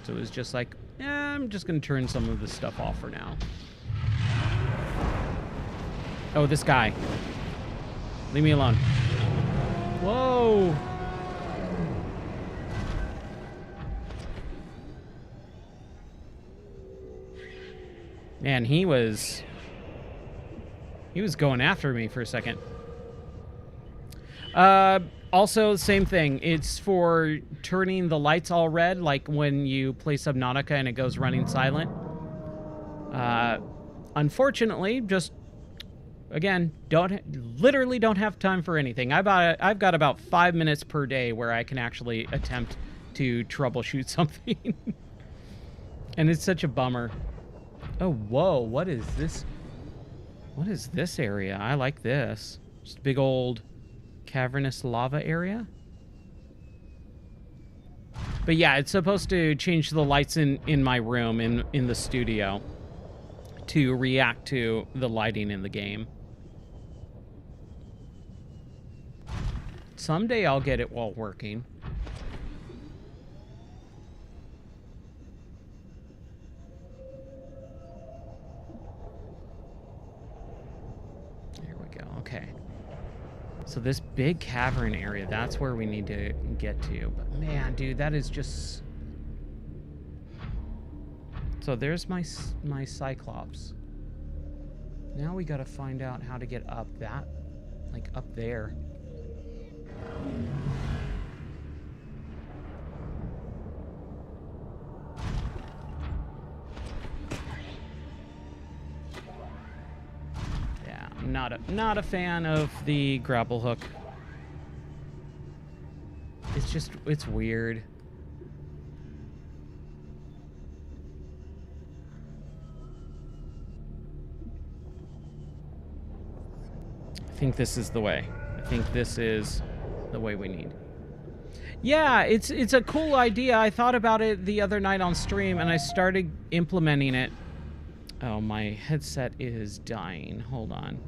So it was just like, I'm just going to turn some of this stuff off for now. Oh, this guy. Leave me alone. Whoa. Man, he was going after me for a second. Also, same thing. It's for turning the lights all red, like when you play Subnautica and it goes running silent. Unfortunately, just, again, literally don't have time for anything. I've got about 5 minutes per day where I can actually attempt to troubleshoot something. And it's such a bummer. Oh, whoa, what is this? What is this area? I like this. Just a big old cavernous lava area. But yeah, it's supposed to change the lights in my room, in the studio, to react to the lighting in the game. Someday I'll get it while working. There we go. Okay. So this big cavern area, that's where we need to get to. But man, dude, that is just... So there's my Cyclops. Now we gotta find out how to get up that, like up there. Yeah, I'm not a fan of the grapple hook. It's weird. I think this is the way. I think this is the way we need. Yeah, it's a cool idea. I thought about it the other night on stream, and I started implementing it. Oh, my headset is dying. Hold on.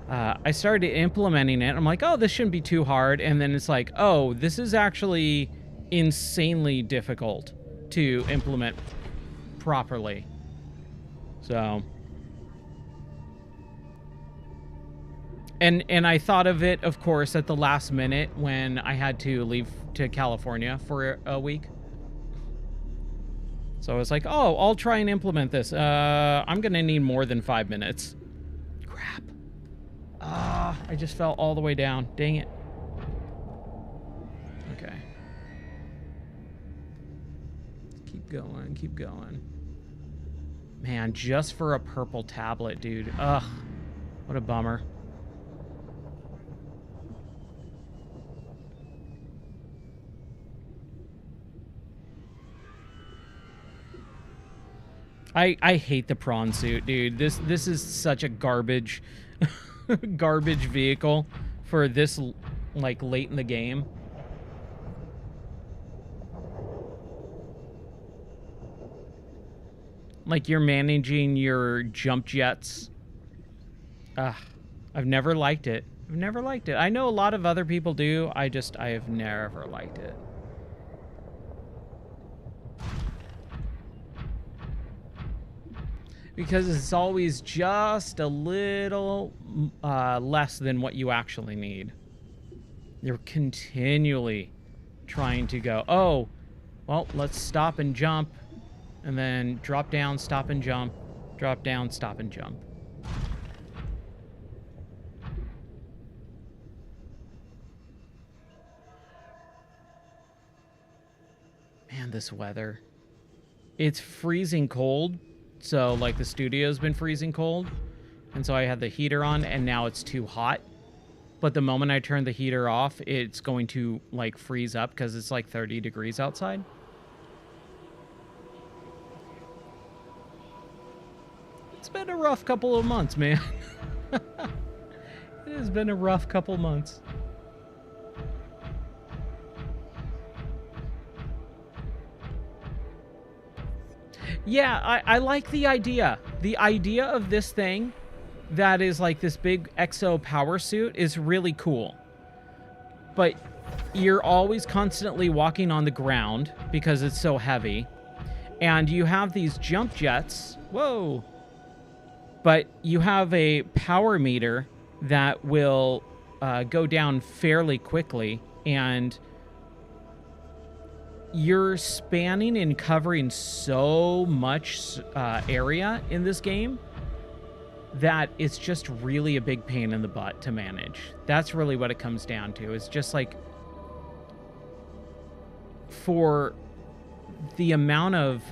I started implementing it. I'm like, oh, this shouldn't be too hard. And then it's like, oh, this is actually insanely difficult to implement properly. So... And I thought of it, of course, at the last minute when I had to leave to California for a week. So I was like, oh, I'll try and implement this. I'm going to need more than 5 minutes. Crap. I just fell all the way down. Dang it. Okay. Keep going, keep going. Man, just for a purple tablet, dude. Ugh. What a bummer. I hate the prawn suit, dude. This is such a garbage garbage vehicle for this like late in the game. Like you're managing your jump jets. I've never liked it. I've never liked it. I know a lot of other people do. I have never liked it. Because it's always just a little less than what you actually need. You're continually trying to go, oh, well, let's stop and jump, and then drop down, stop and jump, drop down, stop and jump. Man, this weather. It's freezing cold. So, like, the studio's been freezing cold, and so I had the heater on, and now it's too hot. But the moment I turn the heater off, it's going to, like, freeze up because it's, like, 30 degrees outside. It's been a rough couple of months, man. It has been a rough couple months. Yeah, I like the idea. The idea of this thing that is like this big exo power suit is really cool. But you're always constantly walking on the ground because it's so heavy. And you have these jump jets. Whoa. But you have a power meter that will go down fairly quickly. And you're spanning and covering so much area in this game that it's just really a big pain in the butt to manage. That's really what it comes down to. It's just like, for the amount of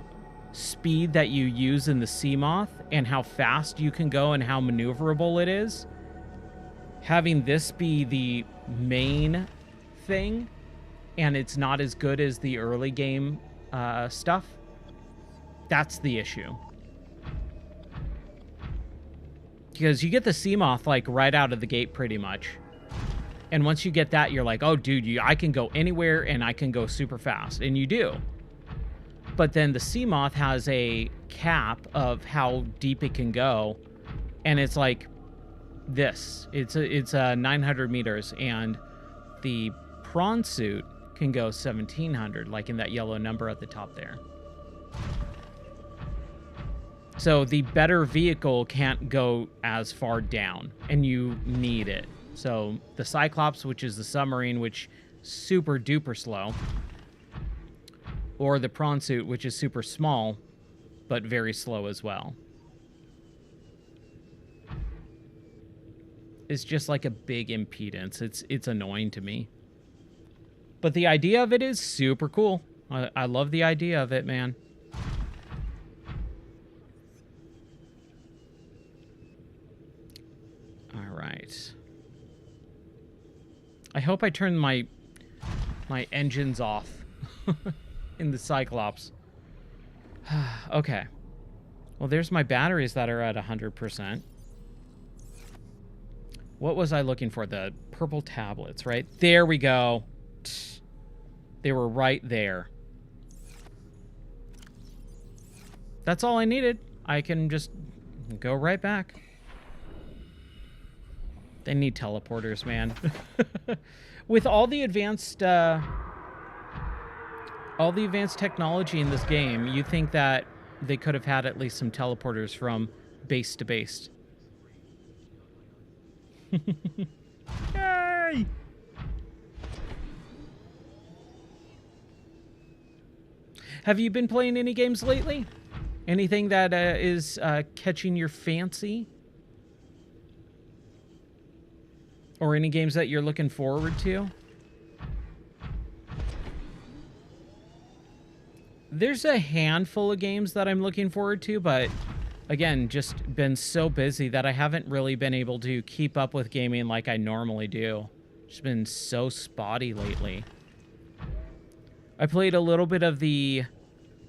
speed that you use in the Seamoth and how fast you can go and how maneuverable it is, having this be the main thing, and it's not as good as the early game stuff, that's the issue. Because you get the Seamoth, like, right out of the gate, pretty much. And once you get that, you're like, oh, dude, I can go anywhere, and I can go super fast. And you do. But then the Seamoth has a cap of how deep it can go. And it's like this. It's 900 meters, and the prawn suit can go 1,700, like in that yellow number at the top there. So the better vehicle can't go as far down, and you need it. So the Cyclops, which is the submarine, which is super duper slow, or the prawn suit, which is super small, but very slow as well. It's just like a big impedance. It's annoying to me. But the idea of it is super cool. I love the idea of it, man. All right. I hope I turn my engines off in the Cyclops. Okay. Well, there's my batteries that are at 100%. What was I looking for? The purple tablets, right? There we go. They were right there. That's all I needed. I can just go right back. They need teleporters, man. With all the advanced technology in this game, you think that they could have had at least some teleporters from base to base. Yay! Have you been playing any games lately? Anything that is catching your fancy? Or any games that you're looking forward to? There's a handful of games that I'm looking forward to, but again, just been so busy that I haven't really been able to keep up with gaming like I normally do. Just been so spotty lately. I played a little bit of the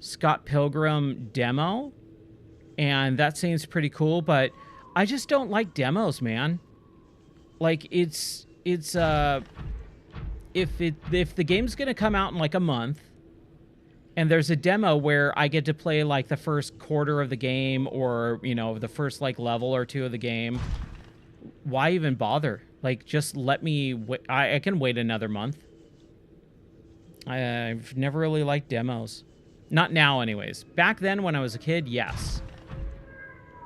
Scott Pilgrim demo, and that seems pretty cool, but I just don't like demos, man. Like, if the game's gonna come out in like a month, and there's a demo where I get to play like the first quarter of the game, or, you know, the first like level or two of the game, why even bother? Like, just let me wait. I can wait another month. I've never really liked demos. Not now, anyways. Back then when I was a kid, yes.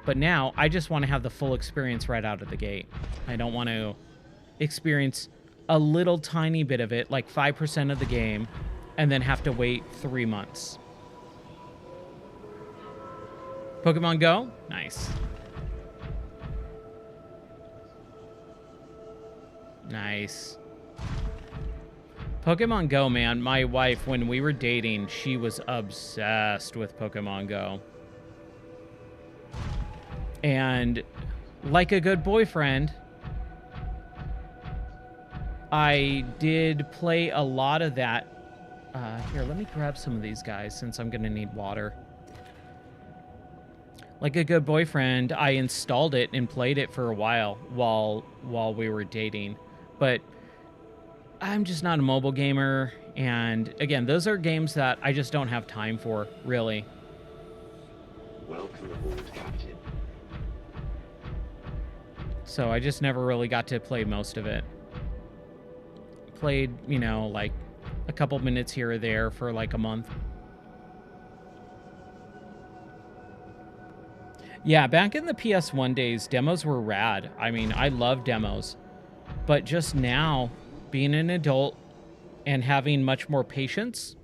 But now, I just want to have the full experience right out of the gate. I don't want to experience a little tiny bit of it, like 5% of the game, and then have to wait 3 months. Pokemon Go? Nice. Nice. Pokemon Go, man. My wife, when we were dating, she was obsessed with Pokemon Go. And like a good boyfriend, I did play a lot of that. Here, let me grab some of these guys since I'm going to need water. Like a good boyfriend, I installed it and played it for a while we were dating. But I'm just not a mobile gamer. And again, those are games that I just don't have time for, really. Welcome aboard, Captain. So I just never really got to play most of it. Played, you know, like a couple minutes here or there for like a month. Yeah, back in the PS1 days, demos were rad. I mean, I love demos. But just now, being an adult and having much more patience,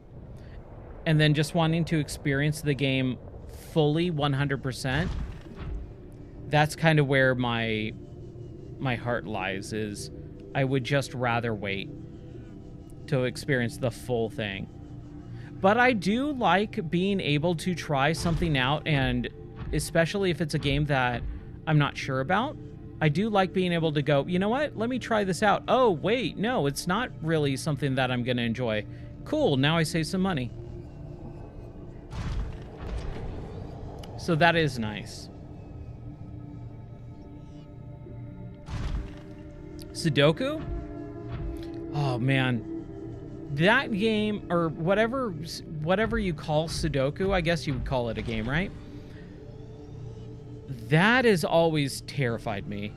and then just wanting to experience the game fully 100%, that's kind of where my heart lies, is I would just rather wait to experience the full thing. But I do like being able to try something out, and especially if it's a game that I'm not sure about, I do like being able to go, you know what, let me try this out. Oh, wait, no, it's not really something that I'm going to enjoy. Cool, now I save some money. So that is nice. Sudoku? Oh, man. That game, or whatever you call Sudoku, I guess you would call it a game, right? That has always terrified me.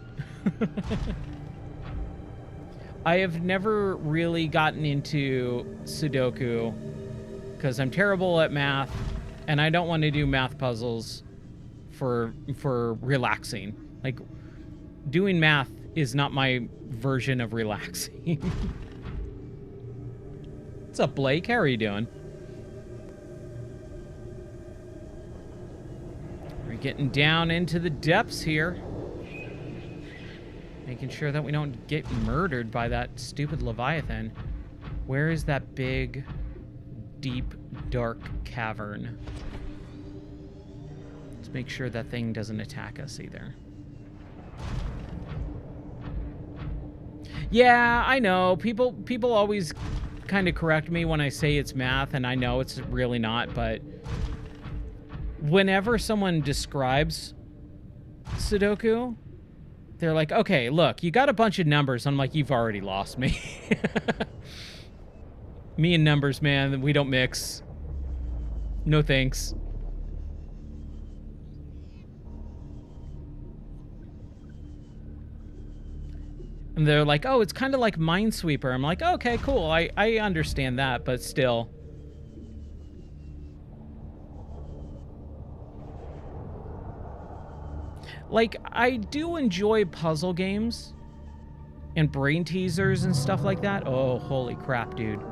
I have never really gotten into Sudoku because I'm terrible at math, and I don't want to do math puzzles for relaxing. Like, doing math is not my version of relaxing. What's up, Blake? How are you doing? getting down into the depths here. Making sure that we don't get murdered by that stupid Leviathan. Where is that big, deep, dark cavern? Let's make sure that thing doesn't attack us either. Yeah, I know. People always kind of correct me when I say it's math, and I know it's really not, but whenever someone describes Sudoku, they're like, okay, look, you got a bunch of numbers. I'm like, you've already lost me. Me and numbers, man, we don't mix. No thanks. And they're like, oh, it's kind of like Minesweeper. I'm like, okay, cool. I understand that, but still. Like, I do enjoy puzzle games and brain teasers and stuff like that. Oh, holy crap, dude.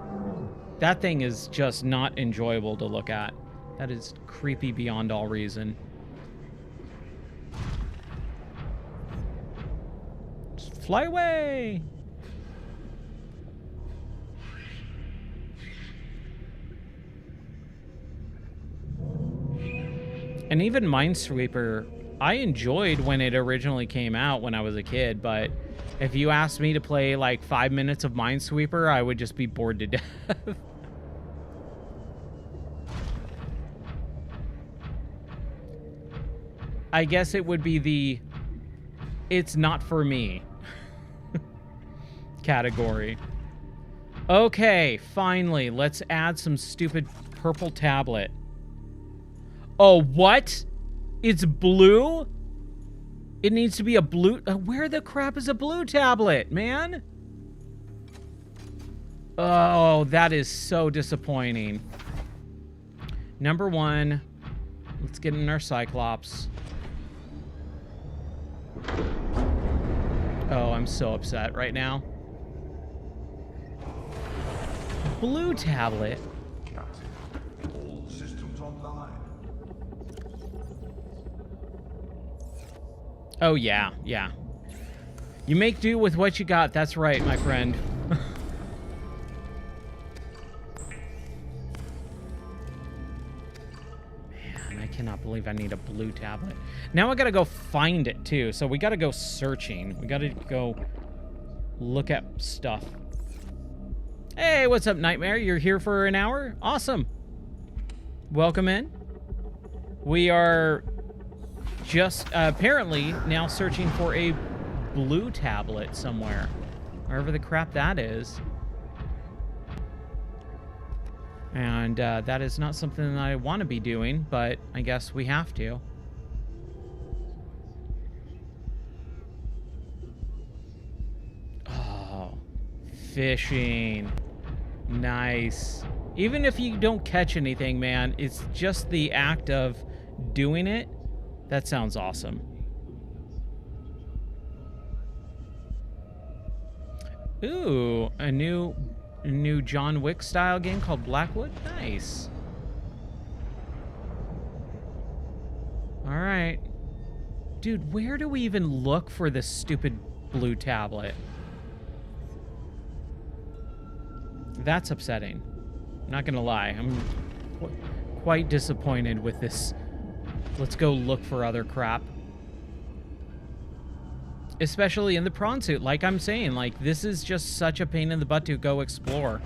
That thing is just not enjoyable to look at. That is creepy beyond all reason. Just fly away! And even Minesweeper, I enjoyed when it originally came out when I was a kid, but if you asked me to play like 5 minutes of Minesweeper, I would just be bored to death. I guess it would be the it's not for me category. Okay, finally, let's add some stupid purple tablet. Oh, what? It's blue? It needs to be a blue... where the crap is a blue tablet, man? Oh, that is so disappointing. Number one, let's get in our Cyclops. Oh, I'm so upset right now. Blue tablet? Captain, all systems online. Oh, yeah, yeah. You make do with what you got. That's right, my friend. Man, I cannot believe I need a blue tablet. Now I gotta go find it, too. So we gotta go searching. We gotta go look at stuff. Hey, what's up, Nightmare? You're here for an hour? Awesome. Welcome in. We are just apparently now searching for a blue tablet somewhere. Wherever the crap that is. And that is not something that I want to be doing, but I guess we have to. Oh, fishing. Nice. Even if you don't catch anything, man, it's just the act of doing it. That sounds awesome. Ooh, a new John Wick style game called Blackwood. Nice. All right. Dude, where do we even look for this stupid blue tablet? That's upsetting. I'm not gonna lie. I'm quite disappointed with this. Let's go look for other crap. Especially in the prawn suit. Like I'm saying, like, this is just such a pain in the butt to go explore.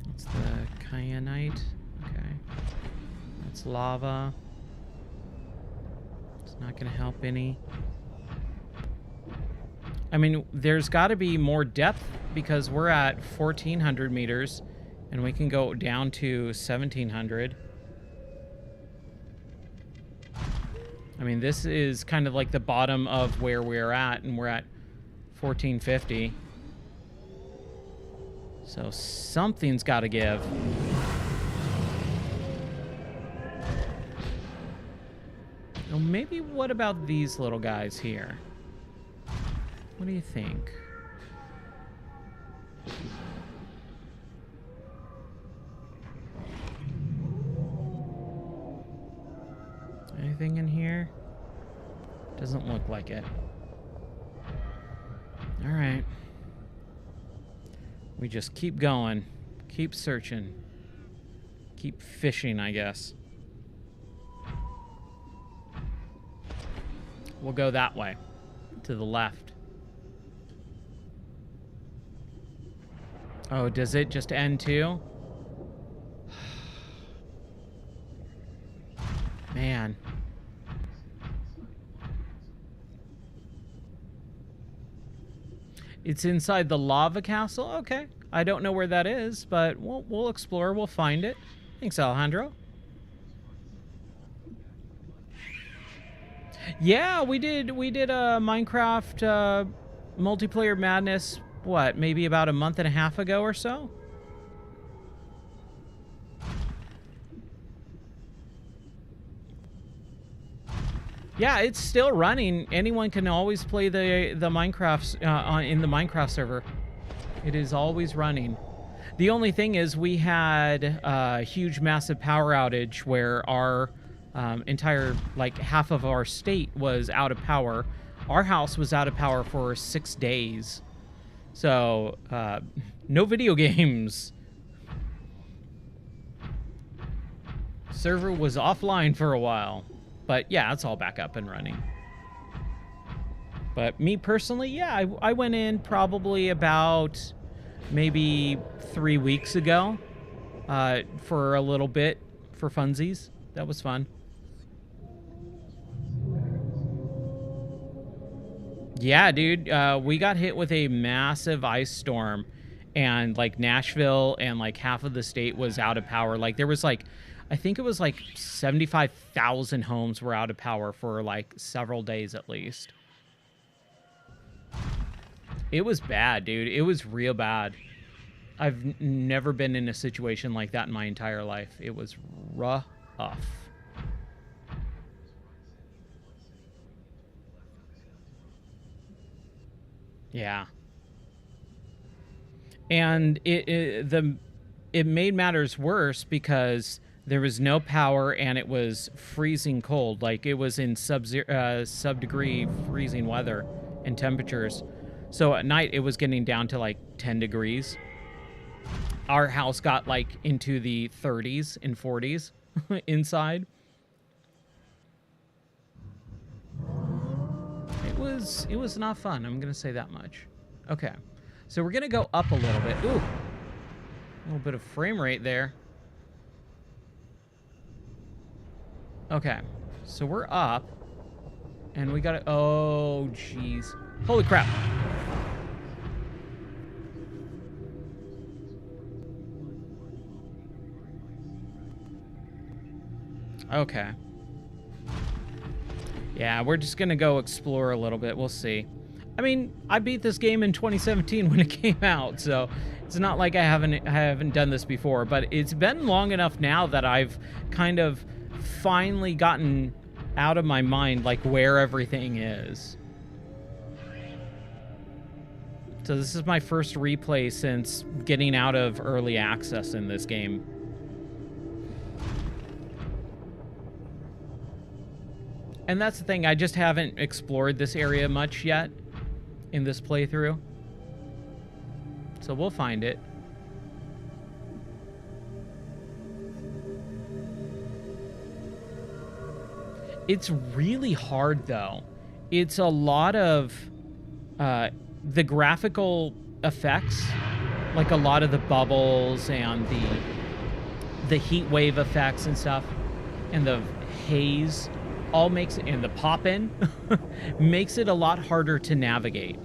What's the kyanite? Okay. That's lava. It's not gonna help any. I mean, there's got to be more depth because we're at 1,400 meters and we can go down to 1,700. I mean, this is kind of like the bottom of where we're at, and we're at 1,450. So something's got to give. Oh, maybe what about these little guys here? What do you think? anything in here? Doesn't look like it. All right. We just keep going. Keep searching. Keep fishing, I guess. We'll go that way. To the left. Oh, does it just end too? Man. It's inside the lava castle? Okay. I don't know where that is, but we'll explore. We'll find it. Thanks, Alejandro. Yeah, we did a Minecraft multiplayer madness, what, maybe about a month and a half ago or so? Yeah, it's still running. Anyone can always play the Minecraft in the Minecraft server. It is always running. The only thing is we had a huge, massive power outage where our entire, like, half of our state was out of power. Our house was out of power for 6 days. So, no video games. Server was offline for a while. But yeah, it's all back up and running. But me personally, yeah, I went in probably about maybe 3 weeks ago for a little bit for funsies. That was fun. Yeah, dude, we got hit with a massive ice storm, and like Nashville and like half of the state was out of power. Like there was like, I think it was like 75,000 homes were out of power for like several days at least. It was bad, dude. It was real bad. I've never been in a situation like that in my entire life. It was rough. Yeah. And it made matters worse because there was no power and it was freezing cold. Like it was in sub-degree freezing weather and temperatures. So at night it was getting down to like 10 degrees. Our house got like into the 30s and 40s inside. It was not fun. I'm going to say that much. Okay. So we're going to go up a little bit. Ooh. A little bit of frame rate there. Okay. So we're up. And we got to... Oh, jeez. Holy crap. Okay. Yeah, we're just going to go explore a little bit. We'll see. I mean, I beat this game in 2017 when it came out, so it's not like I haven't done this before, but it's been long enough now that I've kind of finally gotten out of my mind like where everything is. So this is my first replay since getting out of early access in this game. And that's the thing, I just haven't explored this area much yet in this playthrough. So we'll find it. It's really hard, though. It's a lot of the graphical effects, like a lot of the bubbles and the heat wave effects and stuff, and the haze. All makes it, and the pop-in makes it a lot harder to navigate.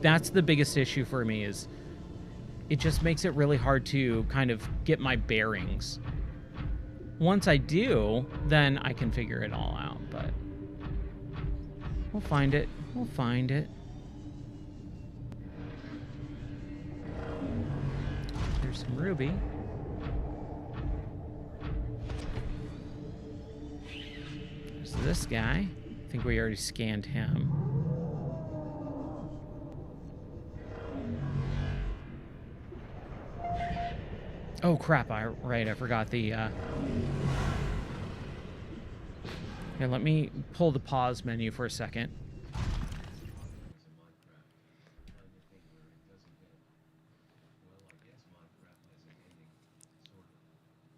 That's the biggest issue for me, is it just makes it really hard to kind of get my bearings. Once I do, then I can figure it all out, but we'll find it. We'll find it. There's some ruby. This guy, I think we already scanned him. Oh crap, I forgot the Here, let me pull the pause menu for a second.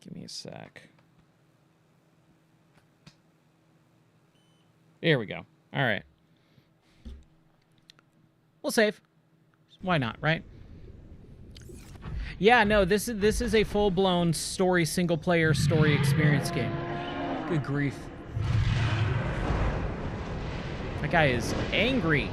Give me a sec. There we go. All right. We'll save. Why not, right? Yeah, no, this is a full-blown story, single-player story experience game. Good grief. That guy is angry.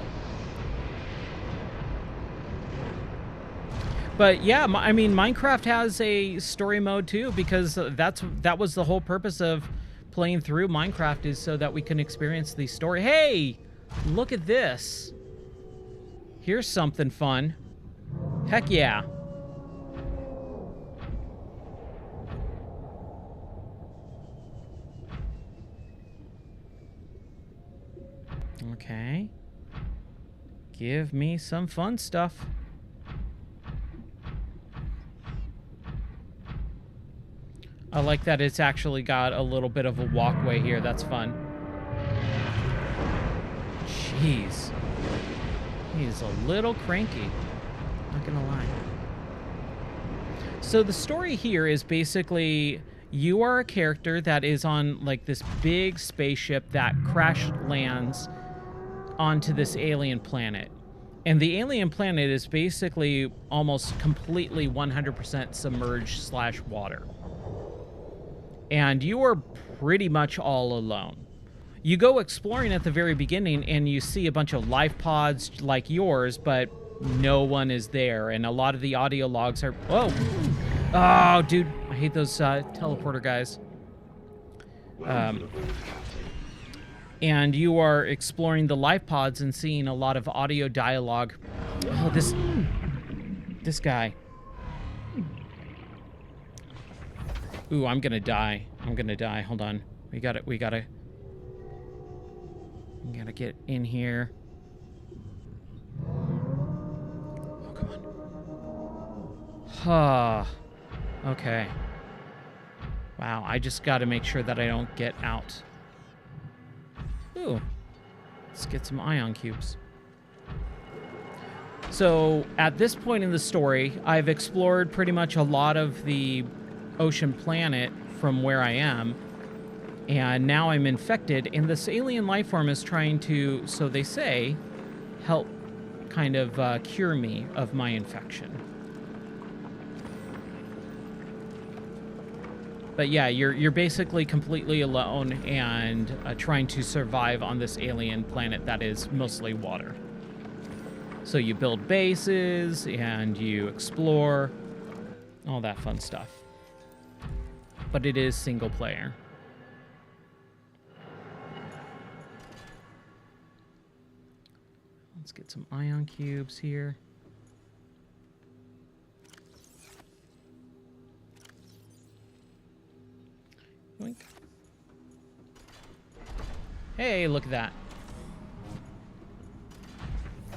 But yeah, I mean, Minecraft has a story mode too, because that was the whole purpose of playing through Minecraft, is so that we can experience the story. Hey, look at this. Here's something fun. Heck yeah. Okay. Give me some fun stuff. I like that it's actually got a little bit of a walkway here. That's fun. Jeez. He's a little cranky. Not gonna lie. So the story here is basically you are a character that is on like this big spaceship that crash lands onto this alien planet. And the alien planet is basically almost completely 100% submerged / water. And you are pretty much all alone. You go exploring at the very beginning and you see a bunch of life pods like yours, but no one is there. And a lot of the audio logs are... Whoa! Oh, dude. I hate those teleporter guys. And you are exploring the life pods and seeing a lot of audio dialogue. Oh, this guy. Ooh, I'm gonna die. I'm gonna die. Hold on. We gotta get in here. Oh, come on. Okay. Wow, I just gotta make sure that I don't get out. Ooh. Let's get some ion cubes. So, at this point in the story, I've explored pretty much a lot of the ocean planet from where I am, and now I'm infected, and this alien life form is trying to, so they say, help kind of cure me of my infection. But yeah, you're basically completely alone and trying to survive on this alien planet that is mostly water. So you build bases and you explore, all that fun stuff. But it is single player. Let's get some ion cubes here. Boink. Hey, look at that.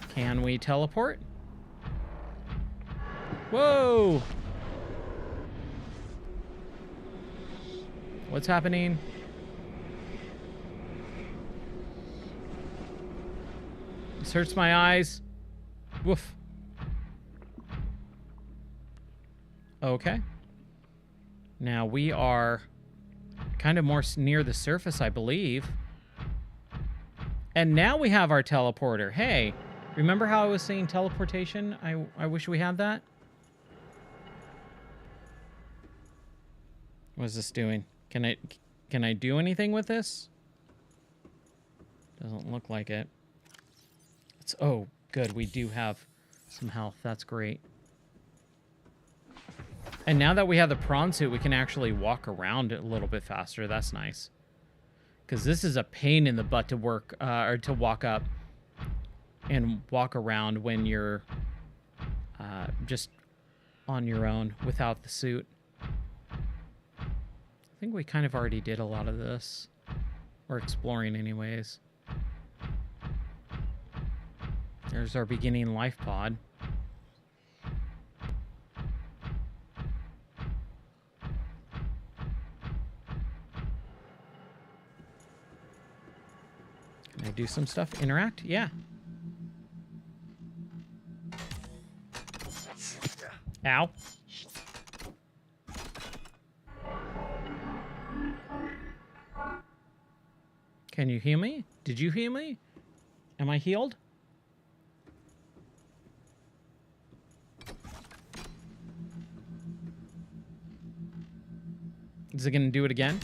Can we teleport? Whoa! What's happening? This hurts my eyes. Woof. Okay. Now we are kind of more near the surface, I believe. And now we have our teleporter. Hey, remember how I was saying teleportation? I wish we had that. What is this doing? Can I do anything with this? Doesn't look like it. Oh, good. We do have some health. That's great. And now that we have the prawn suit, we can actually walk around a little bit faster. That's nice. Because this is a pain in the butt to work, or to walk up and walk around when you're just on your own without the suit. I think we kind of already did a lot of this. We're exploring anyways. There's our beginning life pod. I do some stuff? Interact? Yeah. Ow. Can you heal me? Did you heal me? Am I healed? Is it going to do it again?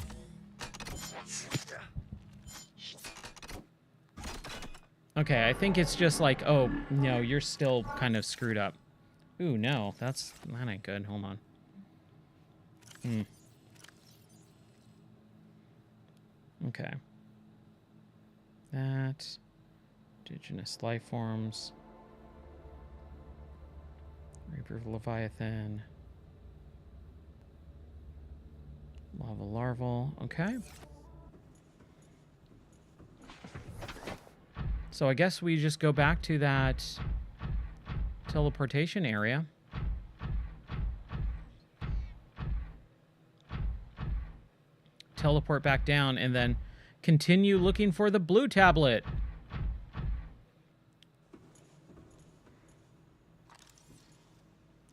Okay, I think it's just like, oh, no, you're still kind of screwed up. Ooh, no, that ain't good. Hold on. Okay. That. Indigenous life forms. Reaper of Leviathan. Lava larval. Okay. So I guess we just go back to that teleportation area. Teleport back down and then continue looking for the blue tablet.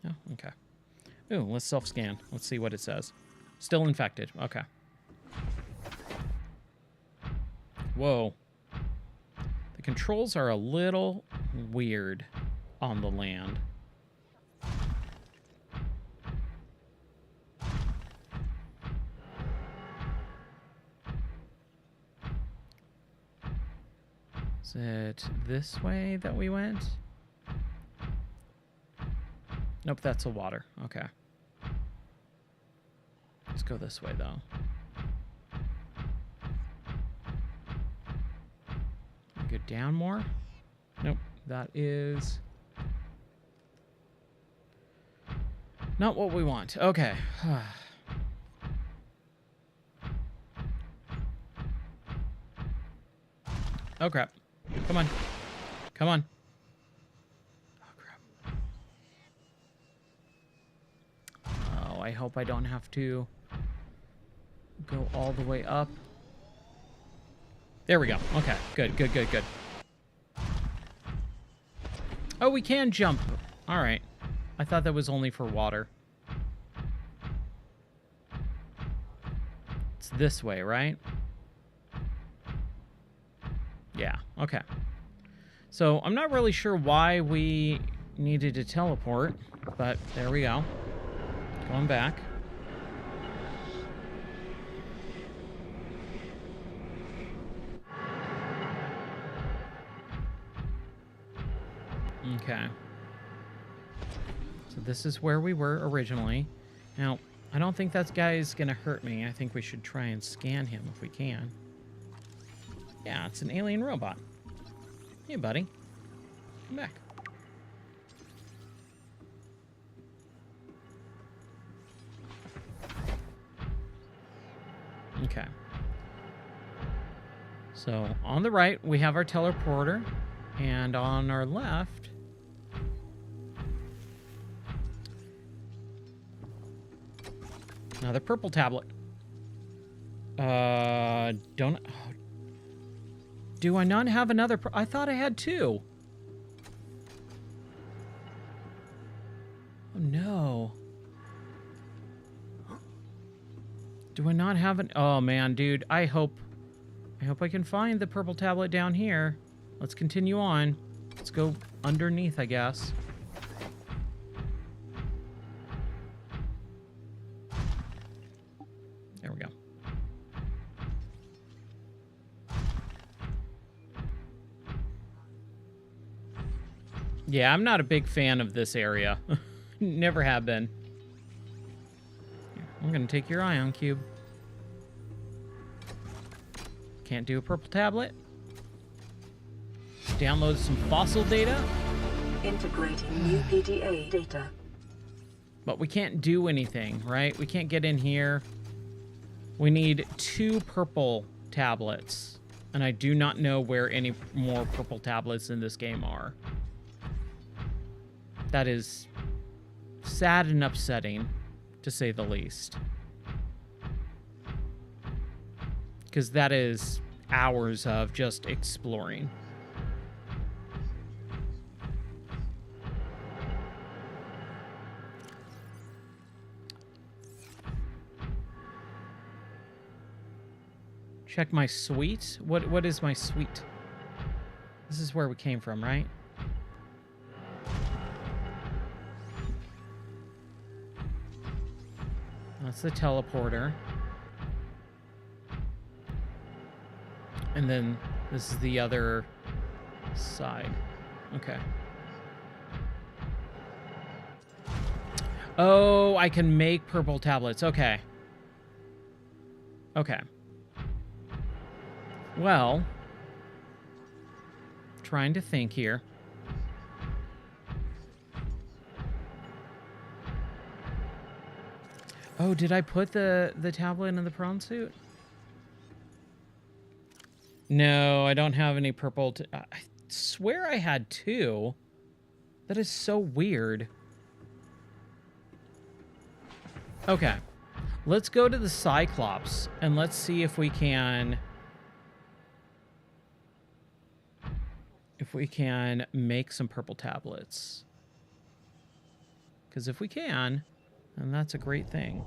Oh, okay. Ooh, let's self-scan. Let's see what it says. Still infected. Okay. Whoa. The controls are a little weird on the land. Is it this way that we went? Nope, that's the water. Okay. Let's go this way, though. Go down more? Nope, that is not what we want. Okay. Oh, crap. Come on. Come on. Oh, crap. Oh, I hope I don't have to go all the way up. There we go. Okay, good, good, good, good. Oh, we can jump. All right. I thought that was only for water. It's this way, right? Yeah, okay. So I'm not really sure why we needed to teleport, but there we go. Going back. Okay. So this is where we were originally. Now, I don't think that guy's gonna hurt me. I think we should try and scan him if we can. Yeah, it's an alien robot. Hey, buddy. Come back. Okay. So, on the right, we have our teleporter. And on our left... another purple tablet. Don't... Do I not have another... I thought I had two. Oh, no. Do I not have an... Oh, man, dude. I hope I can find the purple tablet down here. Let's continue on. Let's go underneath, I guess. There we go. Yeah, I'm not a big fan of this area. Never have been. I'm gonna take your ion cube. Can't do a purple tablet. Download some fossil data. Integrating new PDA data. But we can't do anything, right? We can't get in here. We need 2 purple tablets. And I do not know where any more purple tablets in this game are. That is sad and upsetting, to say the least. Because that is hours of just exploring. Check my suite. What is my suite? This is where we came from, right? That's the teleporter. And then this is the other side. Okay. Oh, I can make purple tablets. Okay. Okay. Well, trying to think here. Oh, did I put the tablet in the prawn suit? No, I don't have any purple. I swear I had two. That is so weird. Okay. Let's go to the Cyclops and let's see if we can... make some purple tablets. Because if we can, then that's a great thing.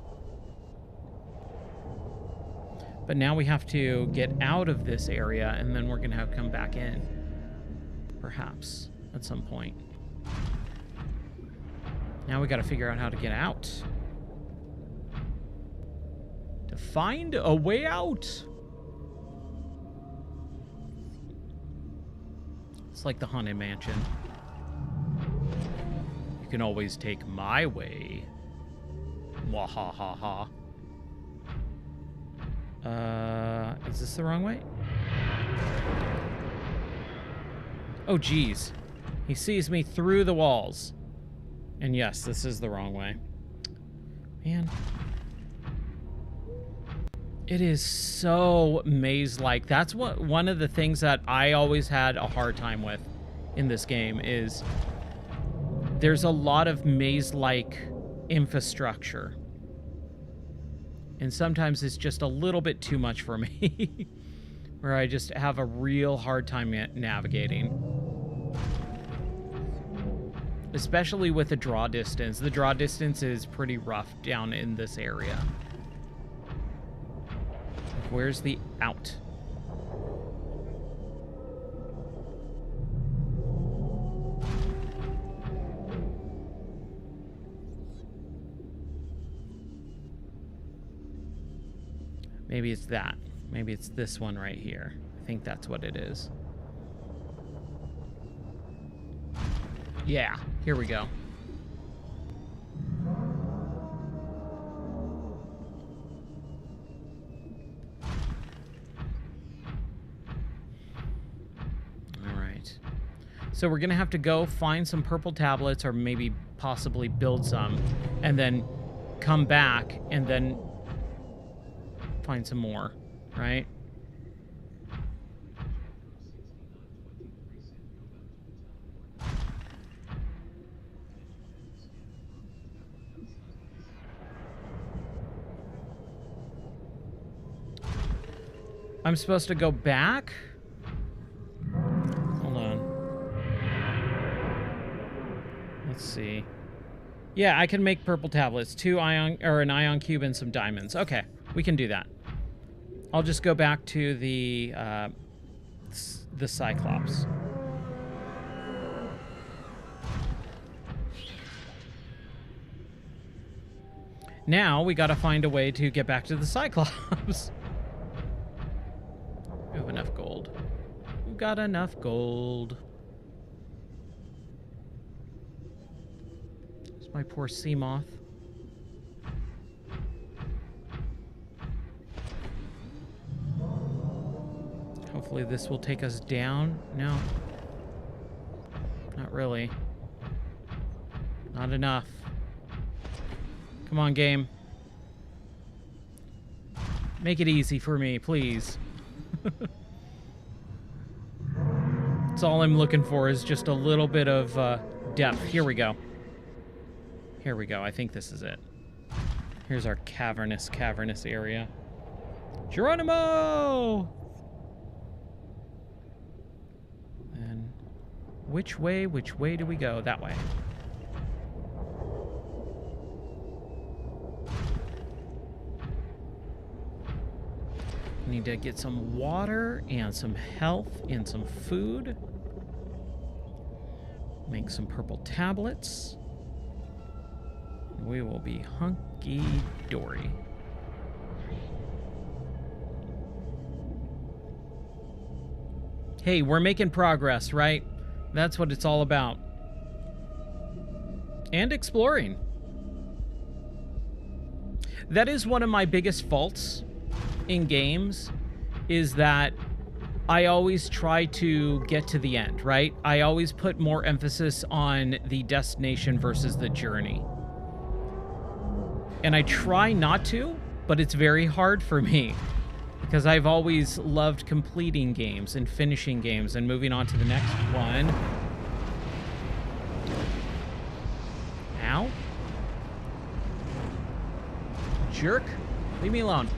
But now we have to get out of this area, and then we're going to have to come back in. Perhaps, at some point. Now we got to figure out how to get out. To find a way out. It's like the Haunted Mansion. You can always take my way. Wahahaha. Is this the wrong way? Oh, geez. He sees me through the walls. And yes, this is the wrong way. Man. It is so maze-like. That's one of the things that I always had a hard time with in this game is there's a lot of maze-like infrastructure. And sometimes it's just a little bit too much for me. Where I just have a real hard time navigating. Especially with the draw distance. The draw distance is pretty rough down in this area. Where's the out? Maybe it's that. Maybe it's this one right here. I think that's what it is. Yeah, here we go. So we're going to have to go find some purple tablets or maybe possibly build some and then come back and then find some more, right? I'm supposed to go back? Let's see. Yeah, I can make purple tablets. An ion cube and some diamonds. Okay, we can do that. I'll just go back to the Cyclops. Now we gotta find a way to get back to the Cyclops. We have enough gold. We've got enough gold. My poor sea moth. Hopefully this will take us down. No. Not really. Not enough. Come on, game. Make it easy for me, please. That's all I'm looking for is just a little bit of depth. Here we go. Here we go. I think this is it. Here's our cavernous area. Geronimo! And which way do we go? That way. Need to get some water and some health and some food. Make some purple tablets. We will be hunky-dory. Hey, we're making progress, right? That's what it's all about. And exploring. That is one of my biggest faults in games, is that I always try to get to the end, right? I always put more emphasis on the destination versus the journey. And I try not to, but it's very hard for me because I've always loved completing games and finishing games and moving on to the next one. Ow. Jerk. Leave me alone.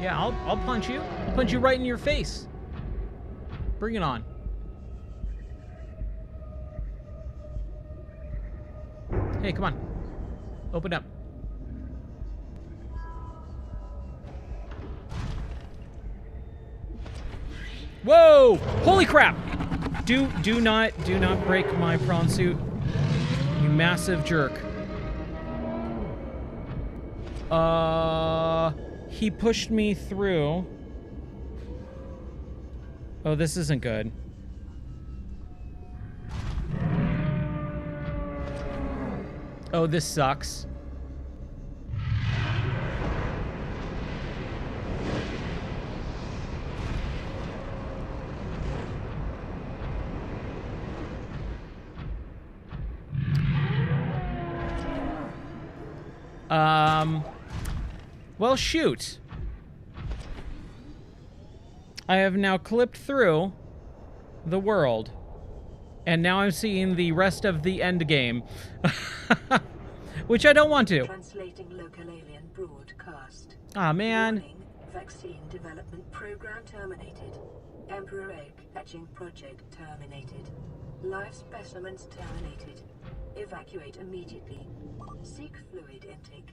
Yeah, I'll punch you. I'll punch you right in your face. Bring it on. Hey, come on. Open up. Whoa! Holy crap! Do not break my prawn suit. You massive jerk. He pushed me through. Oh, this isn't good. Oh, this sucks. Well, shoot. I have now clipped through the world, and now I'm seeing the rest of the end game, which I don't want to. Translating local alien broadcast. Ah, man. Warning, vaccine development program terminated. Emperor egg hatching project terminated. Live specimens terminated. Evacuate immediately. Seek fluid intake.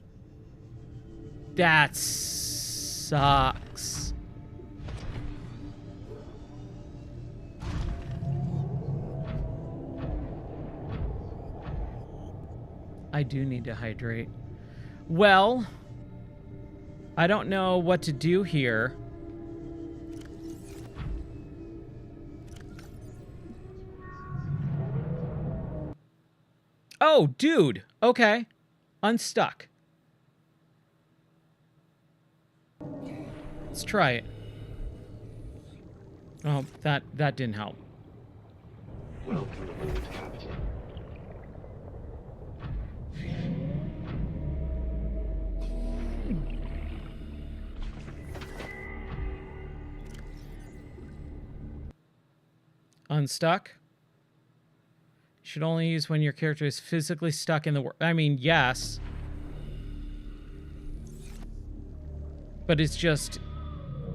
That sucks. I do need to hydrate. Well, I don't know what to do here. Oh, dude. Okay. Unstuck. Let's try it. Oh, that didn't help. Welcome aboard, Captain. Unstuck. Should only use when your character is physically stuck in the world. I mean, yes. But it's just...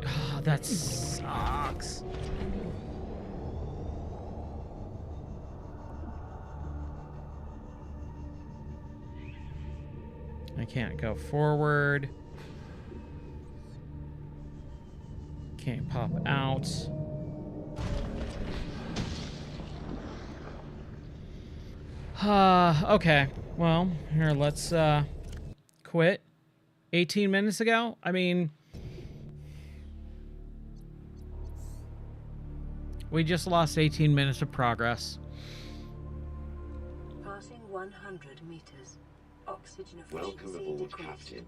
Oh, that sucks. I can't go forward. Can't pop out. Okay. Well, here, let's quit. 18 minutes ago? I mean, we just lost 18 minutes of progress. Passing 100 meters. Oxygen Welcome efficiency aboard, decreased. Captain.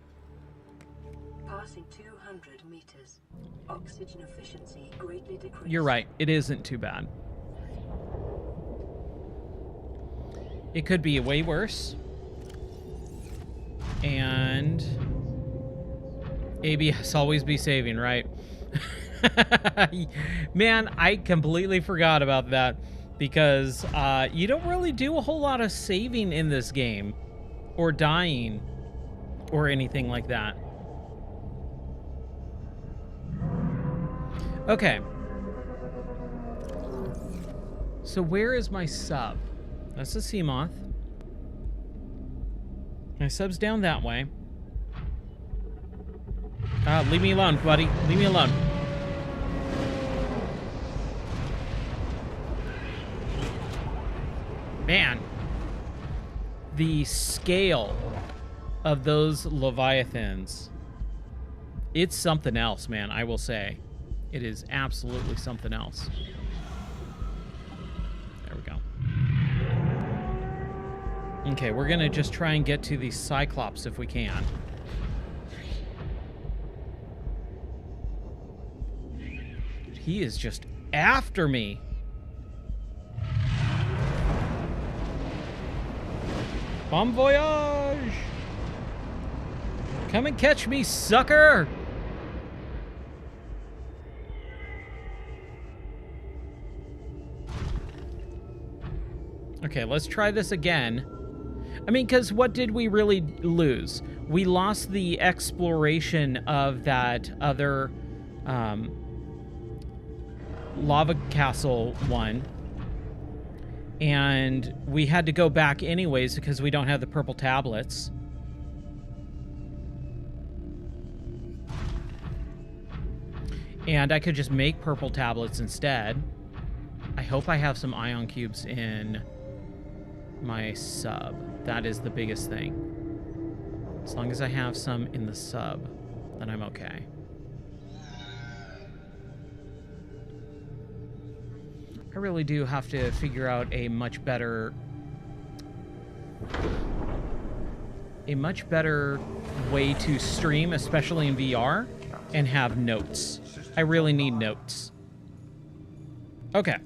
Passing 200 meters. Oxygen efficiency greatly decreased. You're right. It isn't too bad. It could be way worse. And ABS always be saving, right? Man, I completely forgot about that because you don't really do a whole lot of saving in this game or dying or anything like that. Okay. So where is my sub? That's the sea moth. My sub's down that way. Leave me alone, buddy. Leave me alone. Man. The scale of those Leviathans. It's something else, man, I will say. It is absolutely something else. There we go. Okay, we're gonna just try and get to the Cyclops if we can. He is just after me. Bon voyage! Come and catch me, sucker! Okay, let's try this again. I mean, because what did we really lose? We lost the exploration of that other lava castle one. And we had to go back anyways because we don't have the purple tablets. And I could just make purple tablets instead. I hope I have some ion cubes in my sub. That is the biggest thing. As long as I have some in the sub, then I'm okay. I really do have to figure out a much better way to stream, especially in VR, and have notes. I really need notes. Okay,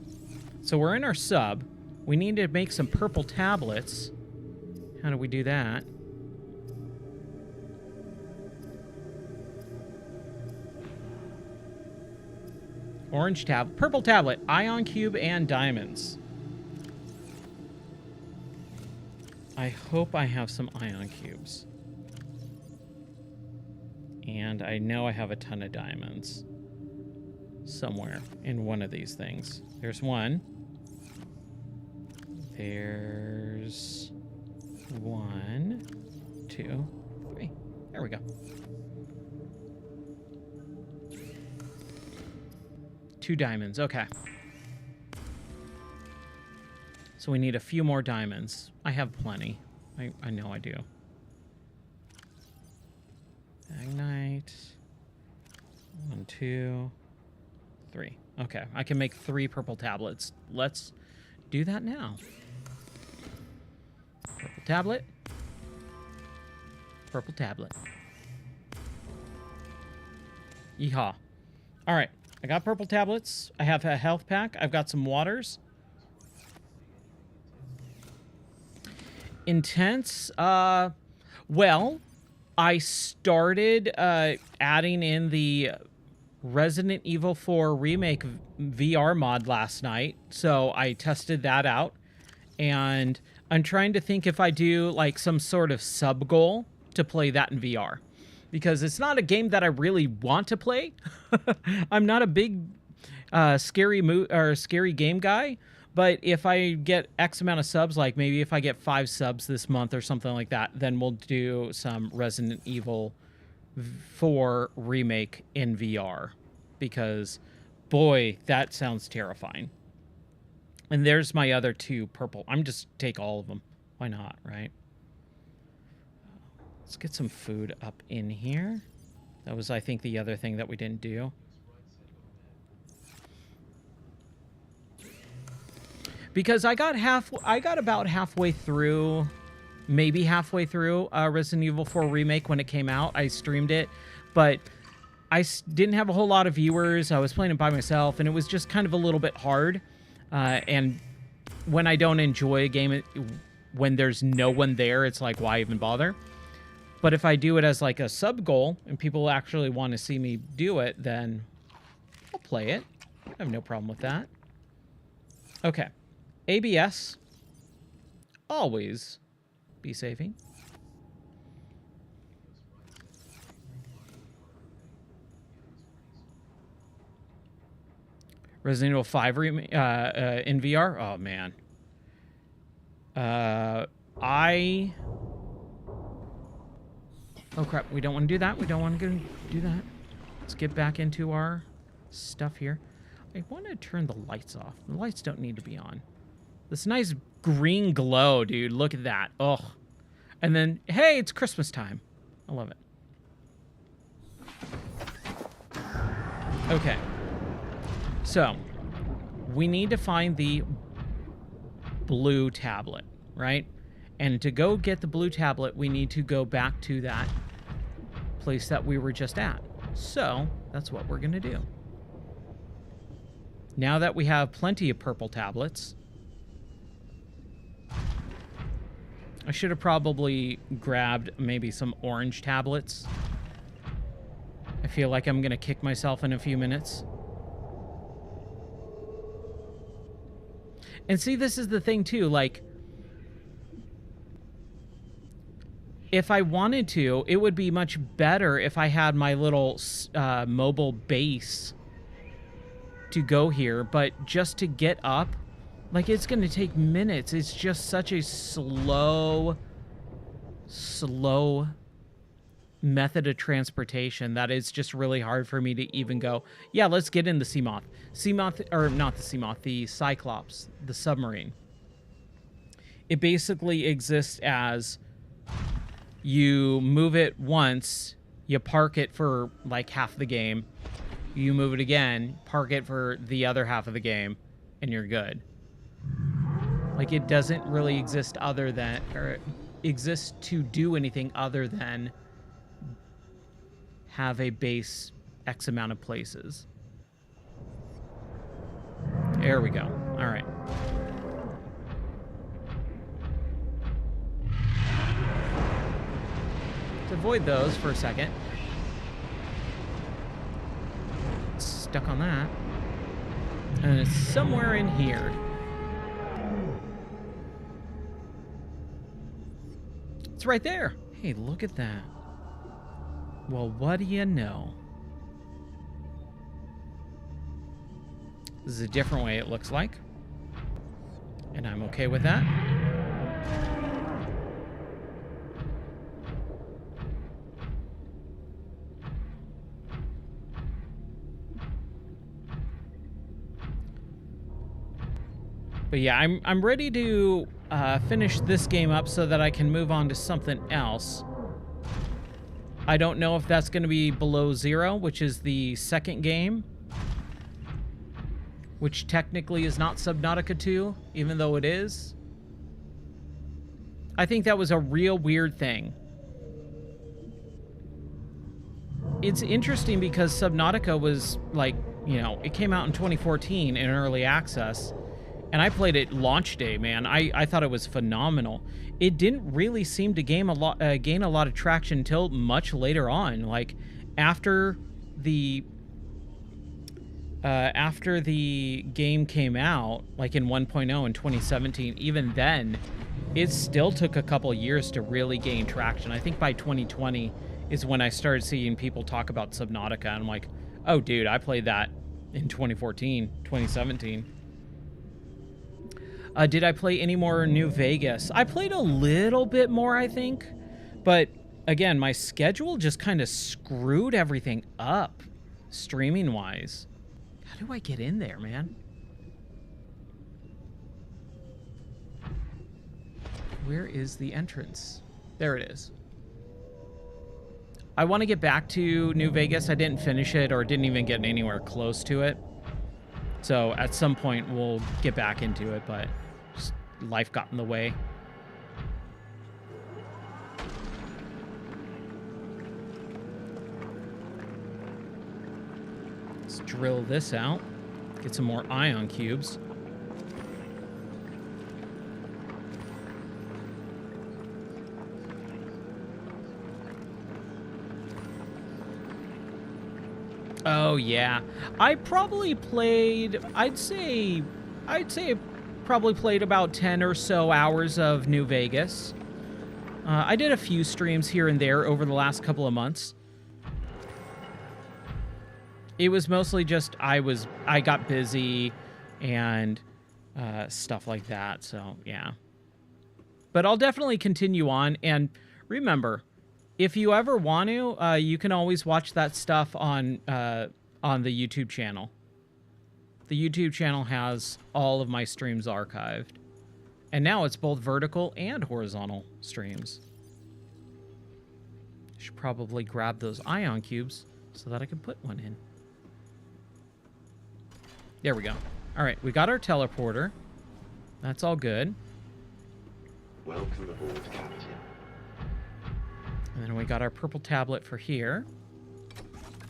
so we're in our sub. We need to make some purple tablets. How do we do that? Orange tablet, purple tablet, ion cube, and diamonds. I hope I have some ion cubes. And I know I have a ton of diamonds. Somewhere in one of these things. There's one. There's 1, 2, 3. There we go. Two diamonds, okay. So we need a few more diamonds. I have plenty. I know I do. Magnite. 1, 2, 3. Okay, I can make 3 purple tablets. Let's do that now. Purple tablet. Purple tablet. Yeehaw. All right. I got purple tablets. I have a health pack. I've got some waters. Intense. Well, I started adding in the Resident Evil 4 Remake VR mod last night. So I tested that out. And I'm trying to think if I do like some sort of sub goal to play that in VR. Because it's not a game that I really want to play. I'm not a big scary game guy, but if I get X amount of subs, like maybe if I get 5 subs this month or something like that, then we'll do some Resident Evil 4 Remake in VR. Because, boy, that sounds terrifying. And there's my other 2 purple. I'm just take all of them. Why not, right? Let's get some food up in here. That was, I think, the other thing that we didn't do. Because I got about halfway through, maybe halfway through Resident Evil 4 Remake when it came out. I streamed it, but I didn't have a whole lot of viewers. I was playing it by myself, and it was just kind of a little bit hard. And when I don't enjoy a game, when there's no one there, it's like, why even bother? But if I do it as like a sub goal and people actually want to see me do it, then I'll play it. I have no problem with that. Okay. ABS. Always be saving. Resident Evil 5 in VR. Oh man. Oh crap, we don't want to do that. We don't want to do that. Let's get back into our stuff here. I want to turn the lights off. The lights don't need to be on. This nice green glow, dude. Look at that. Oh. And then, hey, it's Christmas time. I love it. Okay. So, we need to find the blue tablet, right? And to go get the blue tablet, we need to go back to that place that we were just at. So, that's what we're going to do. Now that we have plenty of purple tablets, I should have probably grabbed maybe some orange tablets. I feel like I'm going to kick myself in a few minutes. And see, this is the thing too, like, if I wanted to, it would be much better if I had my little mobile base to go here, but just to get up, like, it's going to take minutes. It's just such a slow method of transportation that it's just really hard for me to even go, yeah, let's get in the Seamoth. Or not the Seamoth, the Cyclops, the submarine. It basically exists as you move it once, you park it for like half the game, you move it again, park it for the other half of the game, and you're good. Like, it doesn't really exist other than, or exist to do anything other than have a base X amount of places. There we go. All right. Let's avoid those for a second. Stuck on that. And it's somewhere in here. It's right there. Hey, look at that. Well, what do you know? This is a different way it looks like. And I'm okay with that. But yeah, I'm ready to finish this game up so that I can move on to something else. I don't know if that's going to be Below Zero, which is the second game, which technically is not Subnautica 2, even though it is. I think that was a real weird thing. It's interesting because Subnautica was like, you know, it came out in 2014 in early access. And I played it launch day, man. I thought it was phenomenal. It didn't really seem to gain a lot of traction until much later on. Like, after the game came out, like in 1.0 in 2017, even then, it still took a couple years to really gain traction. I think by 2020 is when I started seeing people talk about Subnautica. And I'm like, oh, dude, I played that in 2014, 2017. Did I play any more New Vegas? I played a little bit more, I think. But, again, my schedule just kind of screwed everything up, streaming-wise. How do I get in there, man? Where is the entrance? There it is. I want to get back to New Vegas. I didn't finish it or didn't even get anywhere close to it. So, at some point, we'll get back into it, but just life got in the way. Let's drill this out. Get some more ion cubes. Oh yeah, I probably played, I'd say probably played about 10 or so hours of New Vegas. I did a few streams here and there over the last couple of months. It was mostly just I got busy and stuff like that. So yeah, but I'll definitely continue on. And remember, if you ever want to, you can always watch that stuff on the YouTube channel. The YouTube channel has all of my streams archived, and now it's both vertical and horizontal streams. Should probably grab those ion cubes so that I can put one in. There we go. All right, we got our teleporter. That's all good. Welcome aboard, Captain. And then we got our purple tablet for here.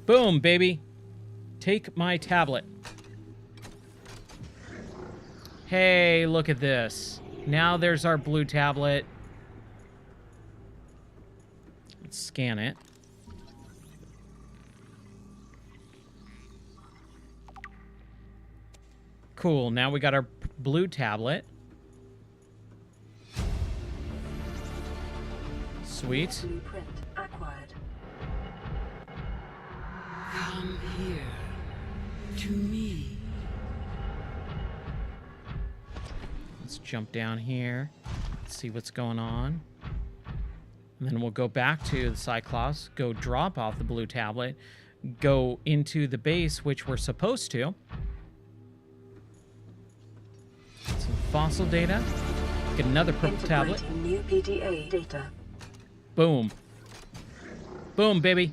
Boom, baby. Take my tablet. Hey, look at this. Now there's our blue tablet. Let's scan it. Cool, now we got our blue tablet. Sweet. Blueprint acquired. Come here. To me. Let's jump down here. See what's going on. And then we'll go back to the Cyclops, go drop off the blue tablet, go into the base, which we're supposed to. Some fossil data. Get another purple tablet. Integrating new PDA data. Boom. Boom, baby.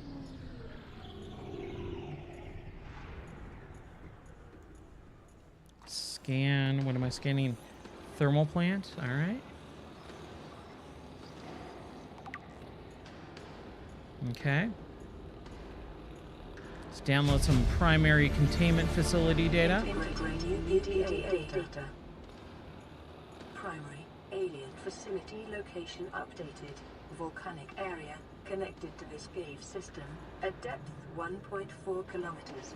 Scan. What am I scanning? Thermal plant. All right. Okay. Let's download some primary containment facility data. Integrating new PDA data. Primary alien facility location updated. Volcanic area connected to this cave system at depth 1.4 kilometers.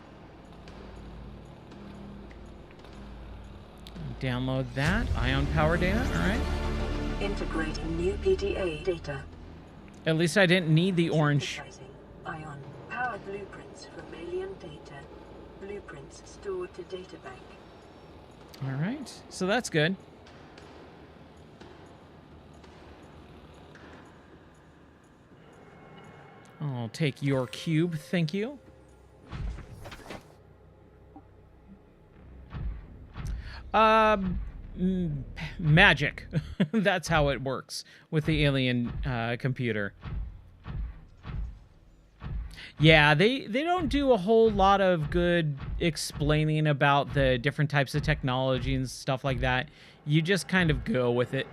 Download that. Ion power data. All right. Integrating new PDA data. At least I didn't need the orange. Synthesizing ion power blueprints from alien data. Blueprints stored to data bank. All right. So that's good. I'll take your cube. Thank you. Magic. That's how it works with the alien computer. Yeah, they don't do a whole lot of good explaining about the different types of technology and stuff like that. You just kind of go with it.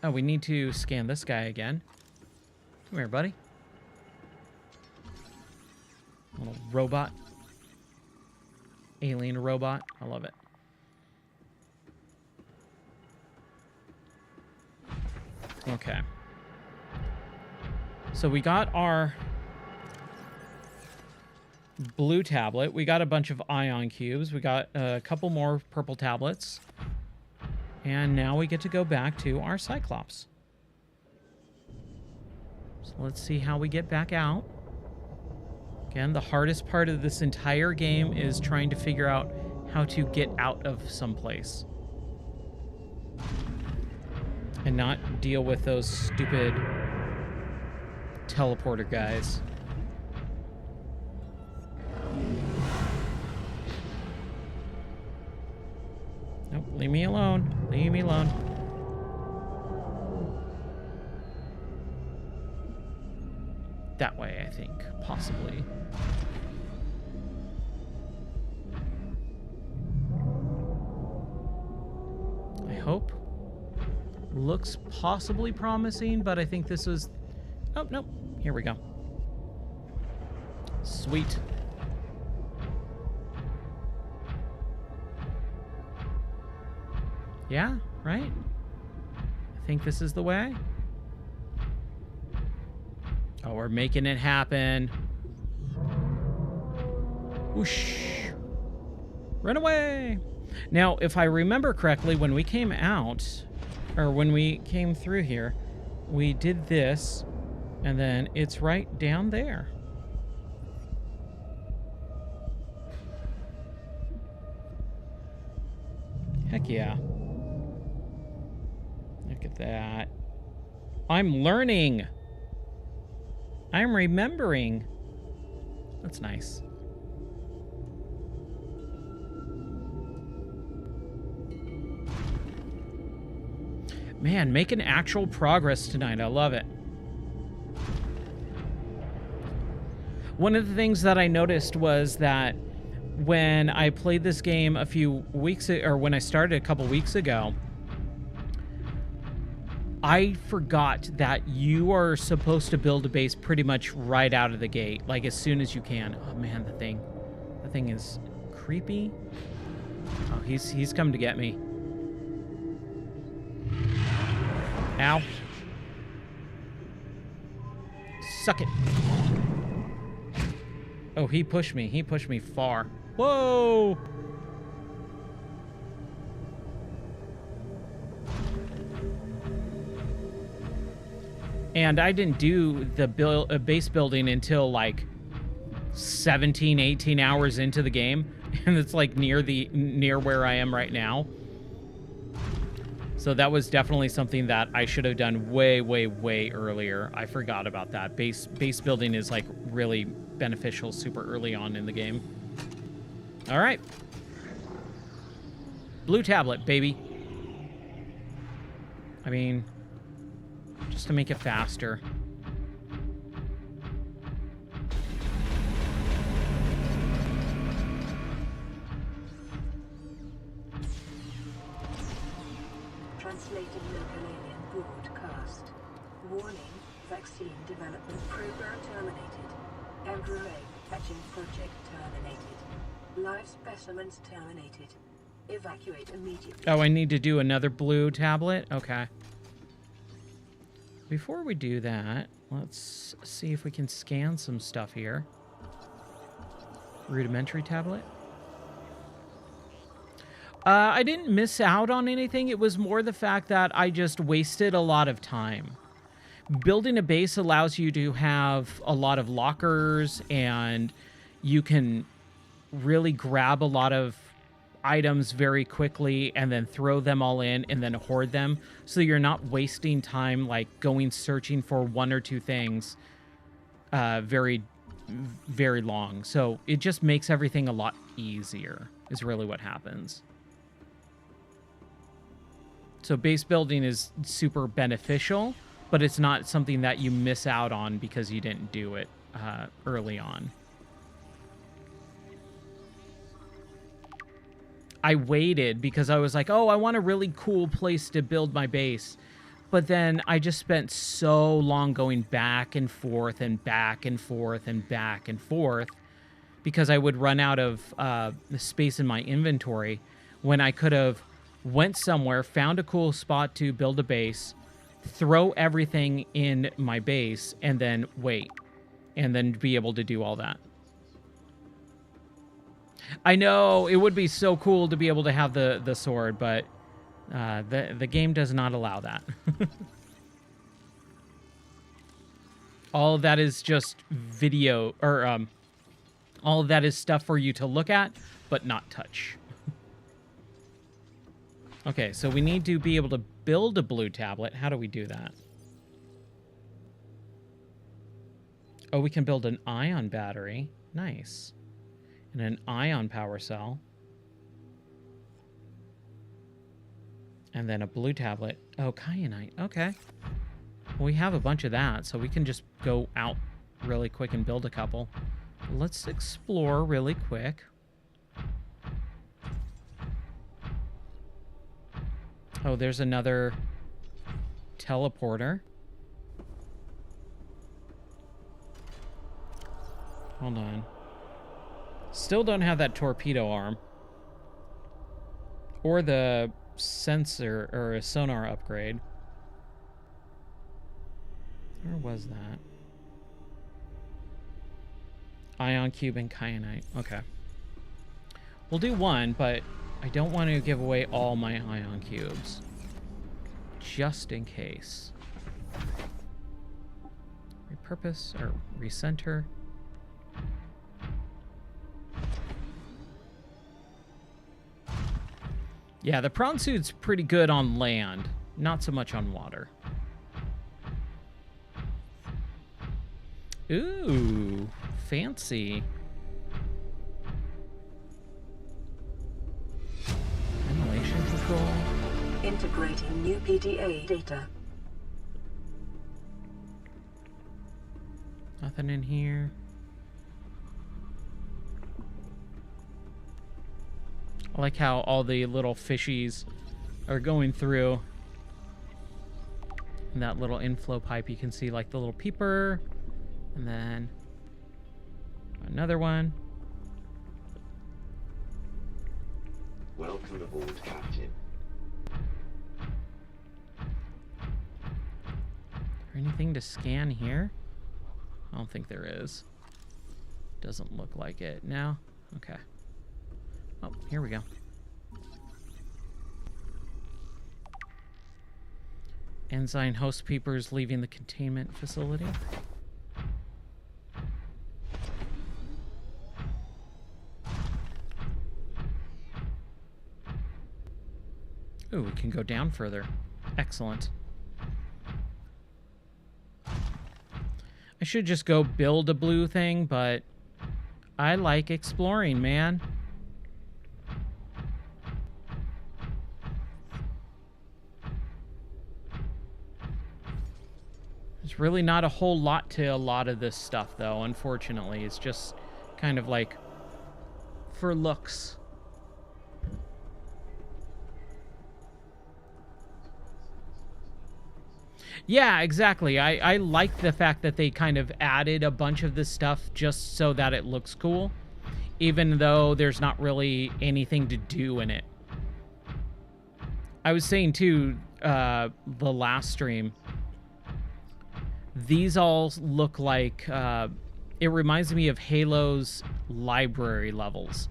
Oh, we need to scan this guy again. Come here, buddy. Little robot. Alien robot. I love it. Okay. So we got our blue tablet. We got a bunch of ion cubes. We got a couple more purple tablets. And now we get to go back to our Cyclops. So let's see how we get back out. Again, the hardest part of this entire game is trying to figure out how to get out of someplace. And not deal with those stupid teleporter guys. Nope, leave me alone. Leave me alone. That way, I think, possibly. I hope. Looks possibly promising, but I think this was... Oh, nope. Here we go. Sweet. Yeah, right? I think this is the way. Oh, we're making it happen. Whoosh. Run away. Now, if I remember correctly, when we came out, or when we came through here, we did this, and then it's right down there. Heck yeah. Look at that. I'm learning. I'm remembering. That's nice. Man, making actual progress tonight. I love it. One of the things that I noticed was that when I played this game a few weeks, or when I started a couple weeks ago, I forgot that you are supposed to build a base pretty much right out of the gate, like as soon as you can. Oh man, the thing is creepy. Oh, he's come to get me. Ow. Suck it. Oh, he pushed me. He pushed me far. Whoa! And I didn't do the base building until like 17, 18 hours into the game. And it's like near where I am right now. So that was definitely something that I should have done way, way, way earlier. I forgot about that. Base building is like really beneficial super early on in the game. All right. Blue tablet, baby. I mean, just to make it faster. Translating local alien broadcast. Warning, vaccine development program terminated. Embryo egg hatching project terminated. Live specimens terminated. Evacuate immediately. Oh, I need to do another blue tablet? Okay. Before we do that, let's see if we can scan some stuff here. Rudimentary tablet. I didn't miss out on anything. It was more the fact that I just wasted a lot of time. Building a base allows you to have a lot of lockers, and you can really grab a lot of items very quickly and then throw them all in and then hoard them, so you're not wasting time like going searching for one or two things very, very long. So it just makes everything a lot easier is really what happens. So base building is super beneficial, but it's not something that you miss out on because you didn't do it early on. I waited because I was like, oh, I want a really cool place to build my base. But then I just spent so long going back and forth and back and forth and back and forth because I would run out of the space in my inventory when I could have went somewhere, found a cool spot to build a base, throw everything in my base, and then wait, and then be able to do all that. I know, it would be so cool to be able to have the sword, but the game does not allow that. All of that is just video, or all of that is stuff for you to look at, but not touch. Okay, so we need to be able to build a blue tablet. How do we do that? Oh, we can build an ion battery. Nice. And an ion power cell. And then a blue tablet. Oh, kyanite. Okay. Well, we have a bunch of that, so we can just go out really quick and build a couple. Let's explore really quick. Oh, there's another teleporter. Hold on. Still don't have that torpedo arm. Or the sensor or a sonar upgrade. Where was that? Ion cube and kyanite. Okay. We'll do one, but I don't want to give away all my ion cubes. Just in case. Repurpose or recenter. Yeah, the prawn suit's pretty good on land, not so much on water. Ooh, fancy. Ventilation control. Integrating new PDA data. Nothing in here. I like how all the little fishies are going through. And that little inflow pipe, you can see like the little peeper. And then another one. Welcome aboard, Captain. Is there anything to scan here? I don't think there is. Doesn't look like it. No? Okay. Oh, here we go. Ensign host peepers leaving the containment facility. Ooh, we can go down further. Excellent. I should just go build a blue thing, but I like exploring, man. There's really not a whole lot to a lot of this stuff, though, unfortunately. It's just kind of like for looks. Yeah, exactly. I like the fact that they kind of added a bunch of this stuff just so that it looks cool, even though there's not really anything to do in it. I was saying, too, the last stream, these all look like, it reminds me of Halo's library levels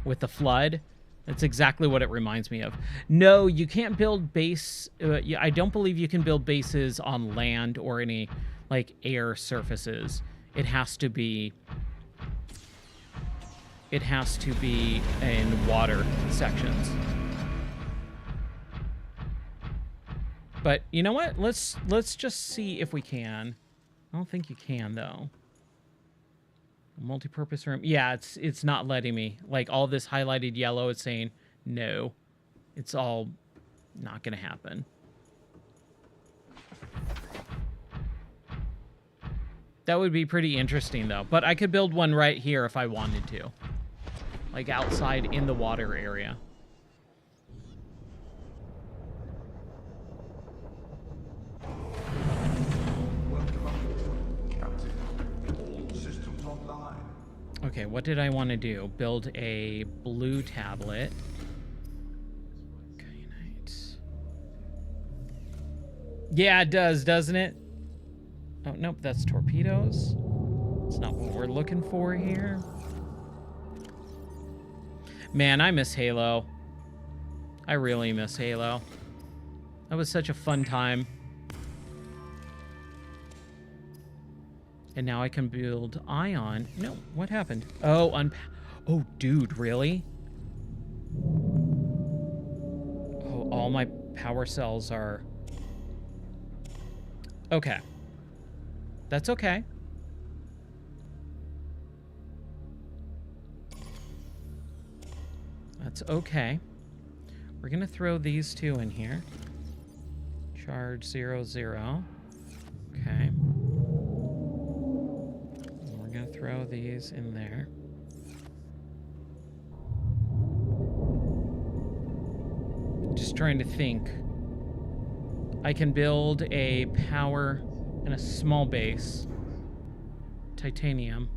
with the flood. That's exactly what it reminds me of. No, you can't build base. I don't believe you can build bases on land or any, like, air surfaces. It has to be in water sections. But you know what? Let's just see if we can. I don't think you can, though. Multi-purpose room. Yeah, it's not letting me. Like, all this highlighted yellow, it's saying no. It's all not gonna happen. That would be pretty interesting, though. But I could build one right here if I wanted to. Like, outside in the water area. Okay, what did I want to do? Build a blue tablet. Kyanite. Yeah, it does, doesn't it? Oh, nope, that's torpedoes. It's not what we're looking for here. Man, I miss Halo. I really miss Halo. That was such a fun time. And now I can build ion. No, what happened? Oh, oh, dude, really? Oh, all my power cells are... Okay. That's okay. That's okay. We're gonna throw these two in here. Charge 0, 0. Okay. Throw these in there. Just trying to think. I can build a power and a small base. Titanium.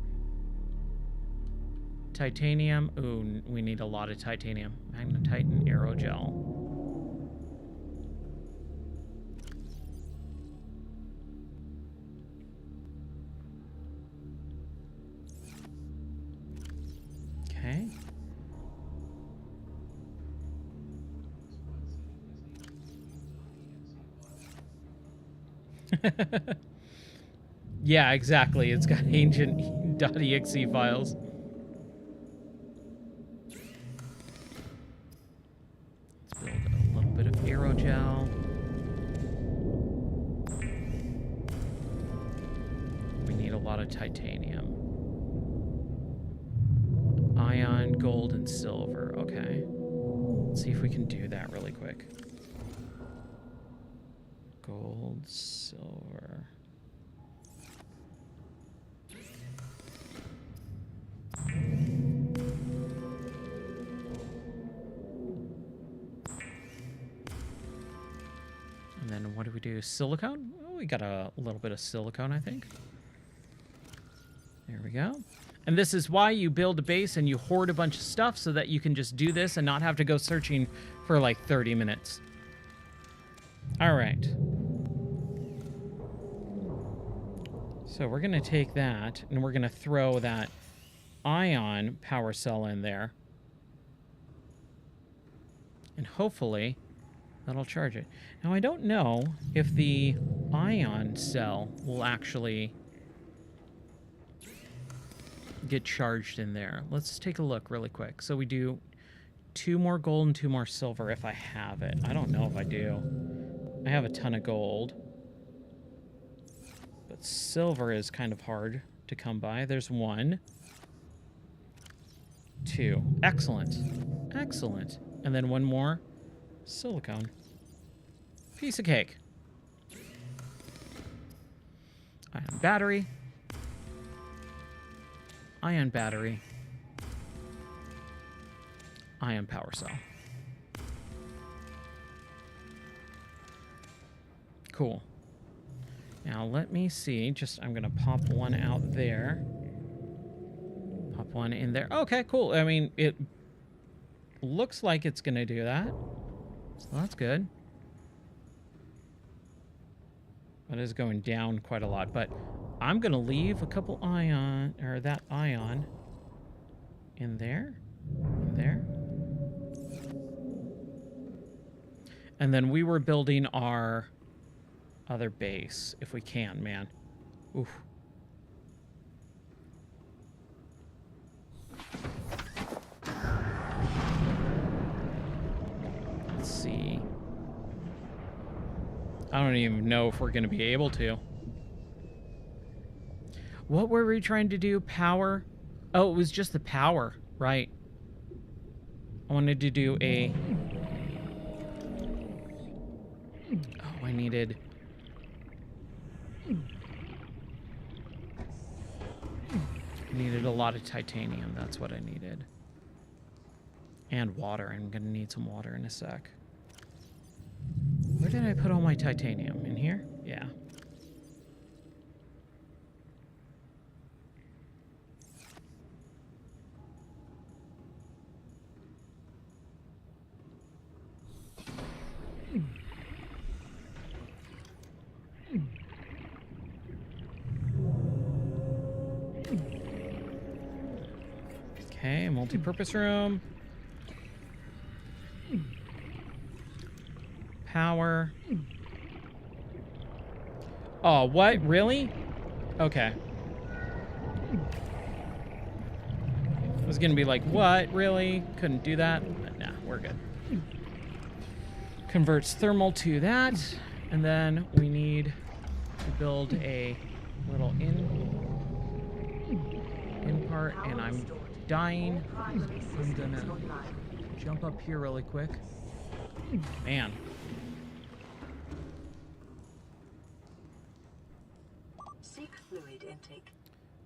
Titanium. Ooh, we need a lot of titanium. Magnetite and aerogel. Okay. Yeah, exactly. It's got ancient.exe files. Let's Biogel. We need a lot of titanium. Iron, gold, and silver. Okay. Let's see if we can do that really quick. Gold, silver. And then what do we do? Silicone? Oh, we got a little bit of silicone, I think. There we go. And this is why you build a base and you hoard a bunch of stuff so that you can just do this and not have to go searching for like 30 minutes. All right. So we're going to take that and we're going to throw that ion power cell in there. And hopefully that'll charge it. Now, I don't know if the ion cell will actually get charged in there. Let's take a look really quick. So we do 2 more gold and 2 more silver if I have it. I don't know if I do. I have a ton of gold. But silver is kind of hard to come by. There's 1. 2. Excellent. Excellent. And then 1 more. Silicone. Piece of cake. Ion battery. Ion battery. Ion power cell. Cool. Now let me see. I'm going to pop 1 out there. Pop 1 in there. Okay, cool. I mean, it looks like it's going to do that. So that's good. It is going down quite a lot, but I'm going to leave a couple ion, or that ion in there. In there. And then we were building our other base, if we can, man. Oof. Let's see. I don't even know if we're going to be able to. What were we trying to do? Power? Oh, it was just the power, right? I wanted to do a... Oh, I needed... a lot of titanium. That's what I needed. And water. I'm going to need some water in a sec. Where did I put all my titanium? In here? Yeah. Okay, multi-purpose room. Power. Oh, what? Really? Okay. I was gonna be like, what? Really? Couldn't do that? But nah, we're good. Converts thermal to that. And then we need to build a little in part, and I'm dying. I'm gonna jump up here really quick. Man. Seek fluid intake.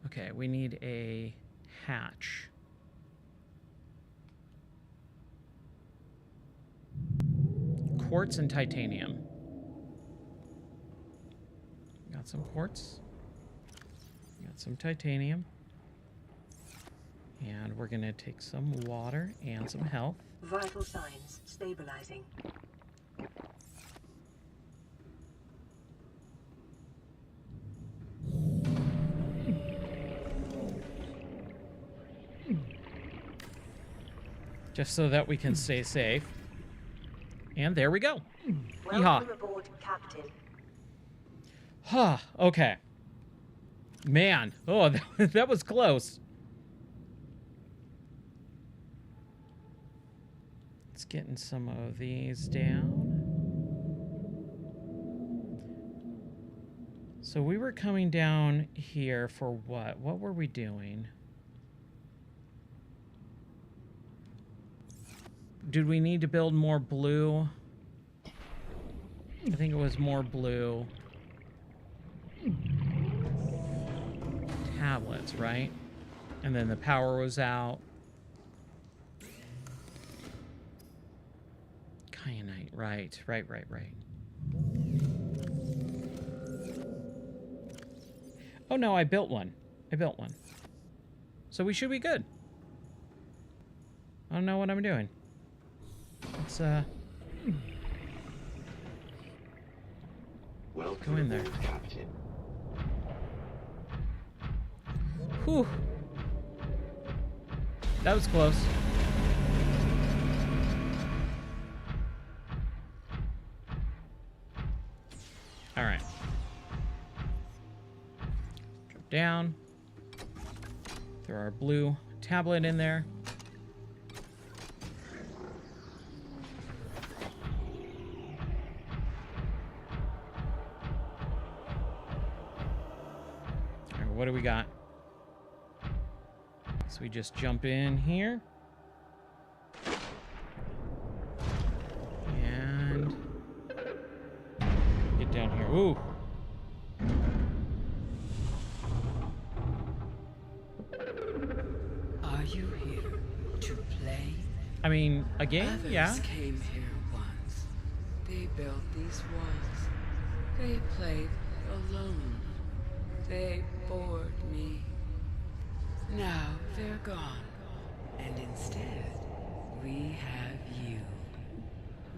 Okay, we need a hatch. Quartz and titanium. Got some quartz. Got some titanium. And we're gonna take some water and some health. Vital signs stabilizing. Just so that we can stay safe. And there we go. Yeehaw. Welcome aboard, Captain. Huh, okay. Man, oh, that was close. Let's get in some of these down. So we were coming down here for what? What were we doing? Did we need to build more blue? I think it was more blue tablets, right? And then the power was out. Kyanite, right. Oh no, I built one. So we should be good. I don't know what I'm doing. Let's Welcome go in there. aboard, Captain. Whew. That was close. All right. Drop down. Throw our blue tablet in there. All right, what do we got? So we just jump in here. And get down here. Ooh. Are you here to play? I mean, a game? Others Yeah. came here once. They built these walls. They played alone. They bored me. Now they're gone. And instead, we have you.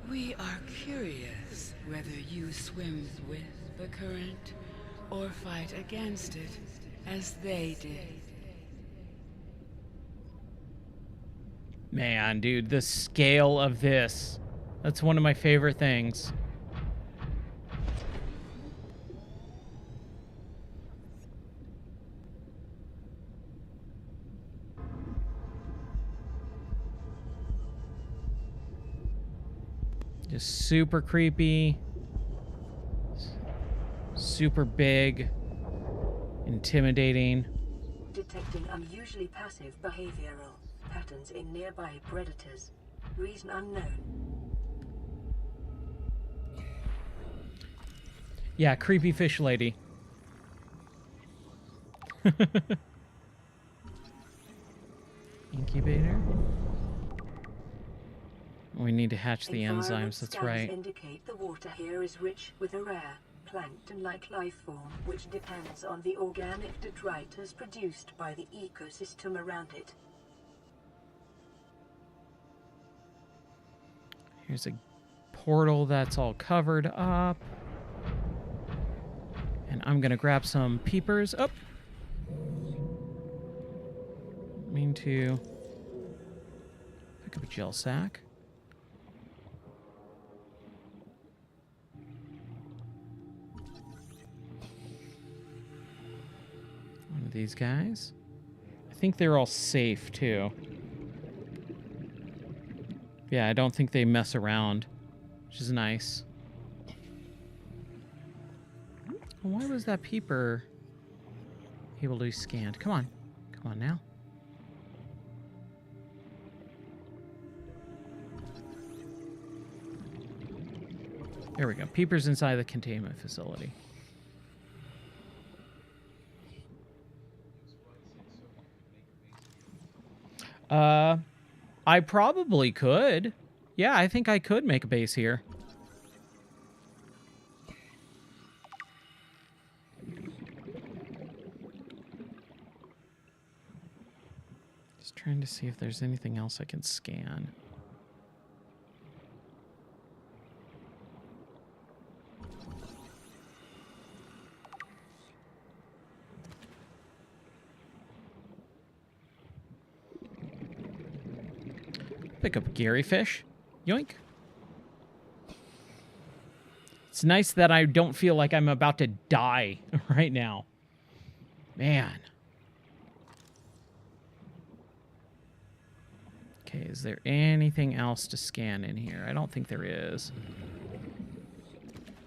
We are curious whether you swim with the current or fight against it as they did. Man, dude, the scale of this. That's one of my favorite things. Just super creepy. Super big. Intimidating. Detecting unusually passive behavioral patterns in nearby predators. Reason unknown. Yeah, creepy fish lady. Incubator. We need to hatch the Environment enzymes, that's scans right. indicate the water here is rich with a rare plankton-like life form, which depends on the organic detritus produced by the ecosystem around it. Here's a portal that's all covered up. And I'm gonna grab some peepers. Oh! Mean to pick up a gel sack. One of these guys. I think they're all safe too. Yeah, I don't think they mess around, which is nice. Why was that peeper able to be scanned? Come on. Come on now. There we go. Peeper's inside the containment facility. I probably could. Yeah, I think I could make a base here. Just trying to see if there's anything else I can scan. Pick up Gary fish. Yoink. It's nice that I don't feel like I'm about to die right now. Man. Okay, is there anything else to scan in here? I don't think there is.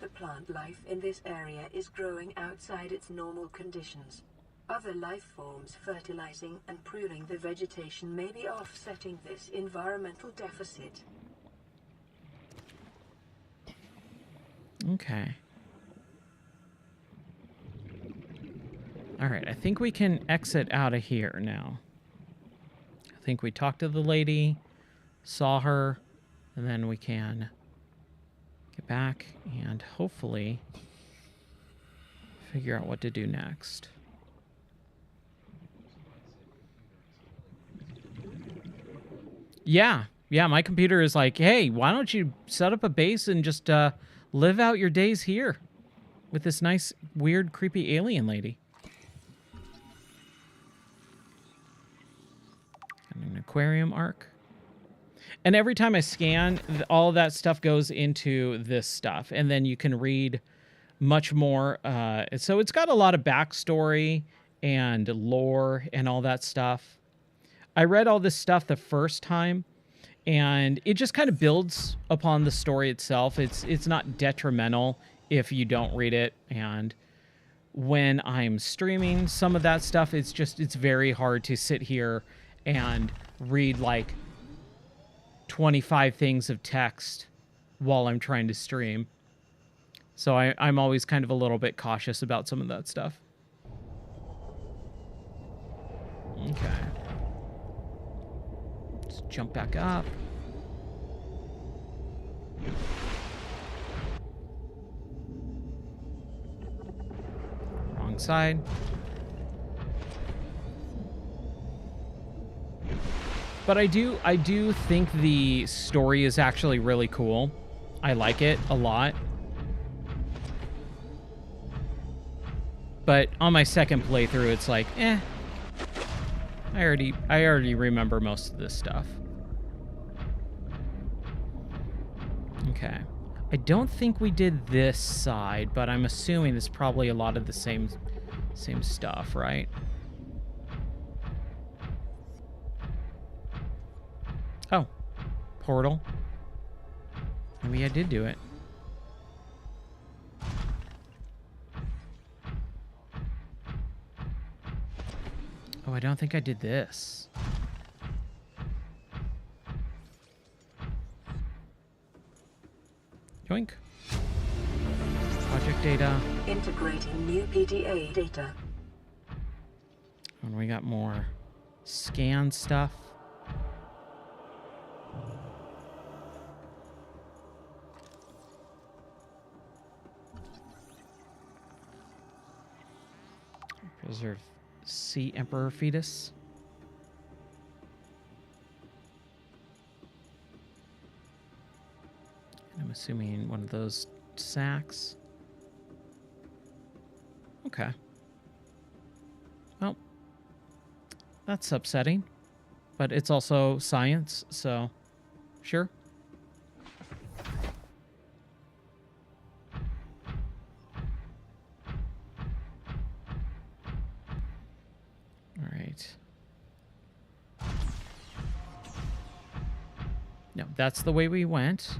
The plant life in this area is growing outside its normal conditions. Other life forms fertilizing and pruning the vegetation may be offsetting this environmental deficit. Okay. All right, I think we can exit out of here now. I think we talked to the lady, saw her, and then we can get back and hopefully figure out what to do next. Yeah, my computer is like, hey, why don't you set up a base and just live out your days here with this nice, weird, creepy alien lady. And an aquarium arc. And every time I scan, all of that stuff goes into this stuff. And then you can read much more. So it's got a lot of backstory and lore and all that stuff. I read all this stuff the first time, and it just kind of builds upon the story itself. It's not detrimental if you don't read it. And when I'm streaming some of that stuff, it's very hard to sit here and read like 25 things of text while I'm trying to stream. So I'm always kind of a little bit cautious about some of that stuff. Okay. Let's jump back up. Wrong side. But I do think the story is actually really cool. I like it a lot. But on my second playthrough, it's like, I already remember most of this stuff. Okay. I don't think we did this side, but I'm assuming it's probably a lot of the same stuff, right? Oh. Portal. Maybe I did do it. Oh, I don't think I did this. Yoink. Project data. Integrating new PDA data. And we got more scan stuff. Preserve Sea Emperor fetus. And I'm assuming one of those sacks. Okay. Well, that's upsetting, but it's also science, so sure. No, that's the way we went.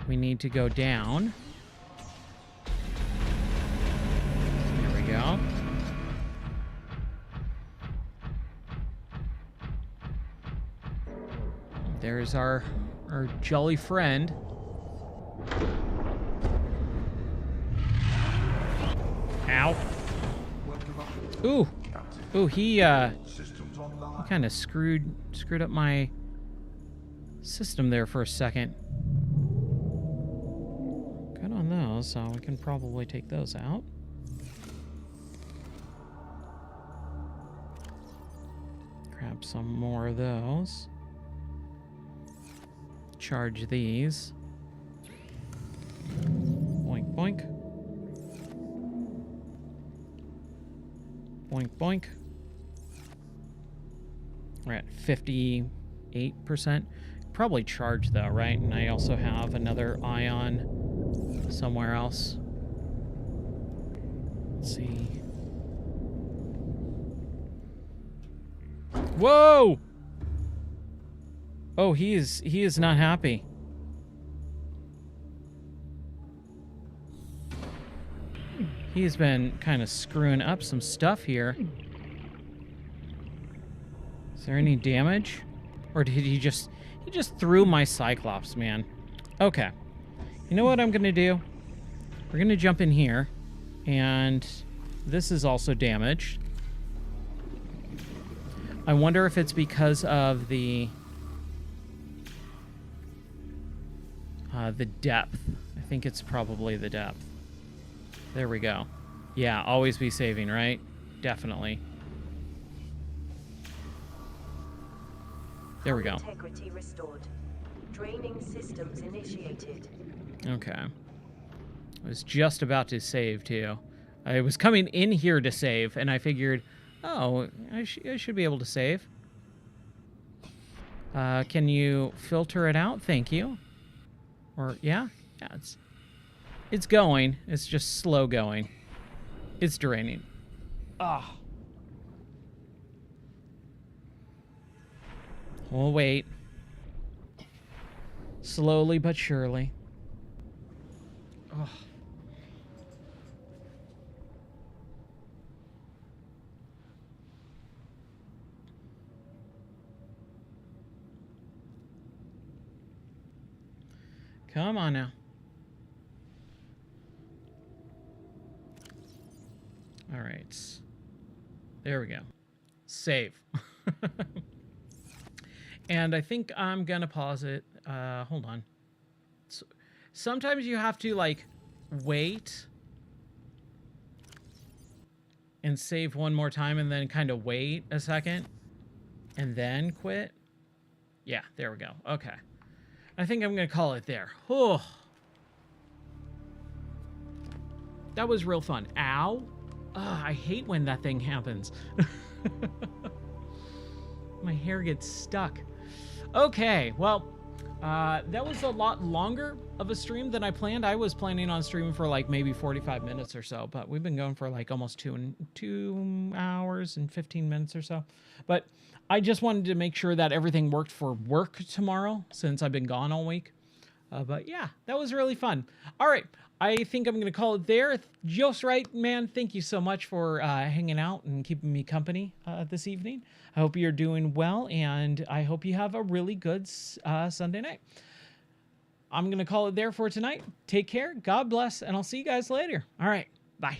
We need to go down. There we go. There's our jolly friend. Ow. Ooh. Ooh, he kind of screwed up my system there for a second. Good on those, so we can probably take those out. Grab some more of those. Charge these. Boink, boink. Boink, boink. We're at 58%. Probably charged though, right? And I also have another ion somewhere else. Let's see. Whoa! Oh, he is not happy. He's been kind of screwing up some stuff here. Is there any damage? Or did he just threw my Cyclops, man. Okay. You know what I'm going to do? We're going to jump in here. And this is also damaged. I wonder if it's because of the depth. I think it's probably the depth. There we go. Yeah, always be saving, right? Definitely. There we go. Integrity restored. Draining systems initiated. Okay. I was just about to save, too. I was coming in here to save, and I figured, oh, I should be able to save. Can you filter it out? Thank you. Or, yeah? Yeah, it's going. It's just slow going. It's draining. Ah. We'll wait. Slowly but surely. Oh. Come on now. All right. There we go. Save. And I think I'm going to pause it. Hold on. So, sometimes you have to, like, wait and save one more time and then kind of wait a second and then quit. Yeah, there we go. Okay. I think I'm going to call it there. Oh. That was real fun. Ow. I hate when that thing happens. My hair gets stuck. Okay, well, that was a lot longer of a stream than I planned. I was planning on streaming for like maybe 45 minutes or so, but we've been going for like almost 2 hours and 15 minutes or so. But I just wanted to make sure that everything worked for work tomorrow since I've been gone all week. But yeah, that was really fun. All right, I think I'm going to call it there. Just right, man, thank you so much for hanging out and keeping me company this evening. I hope you're doing well, and I hope you have a really good Sunday night. I'm going to call it there for tonight. Take care, God bless, and I'll see you guys later. All right, bye.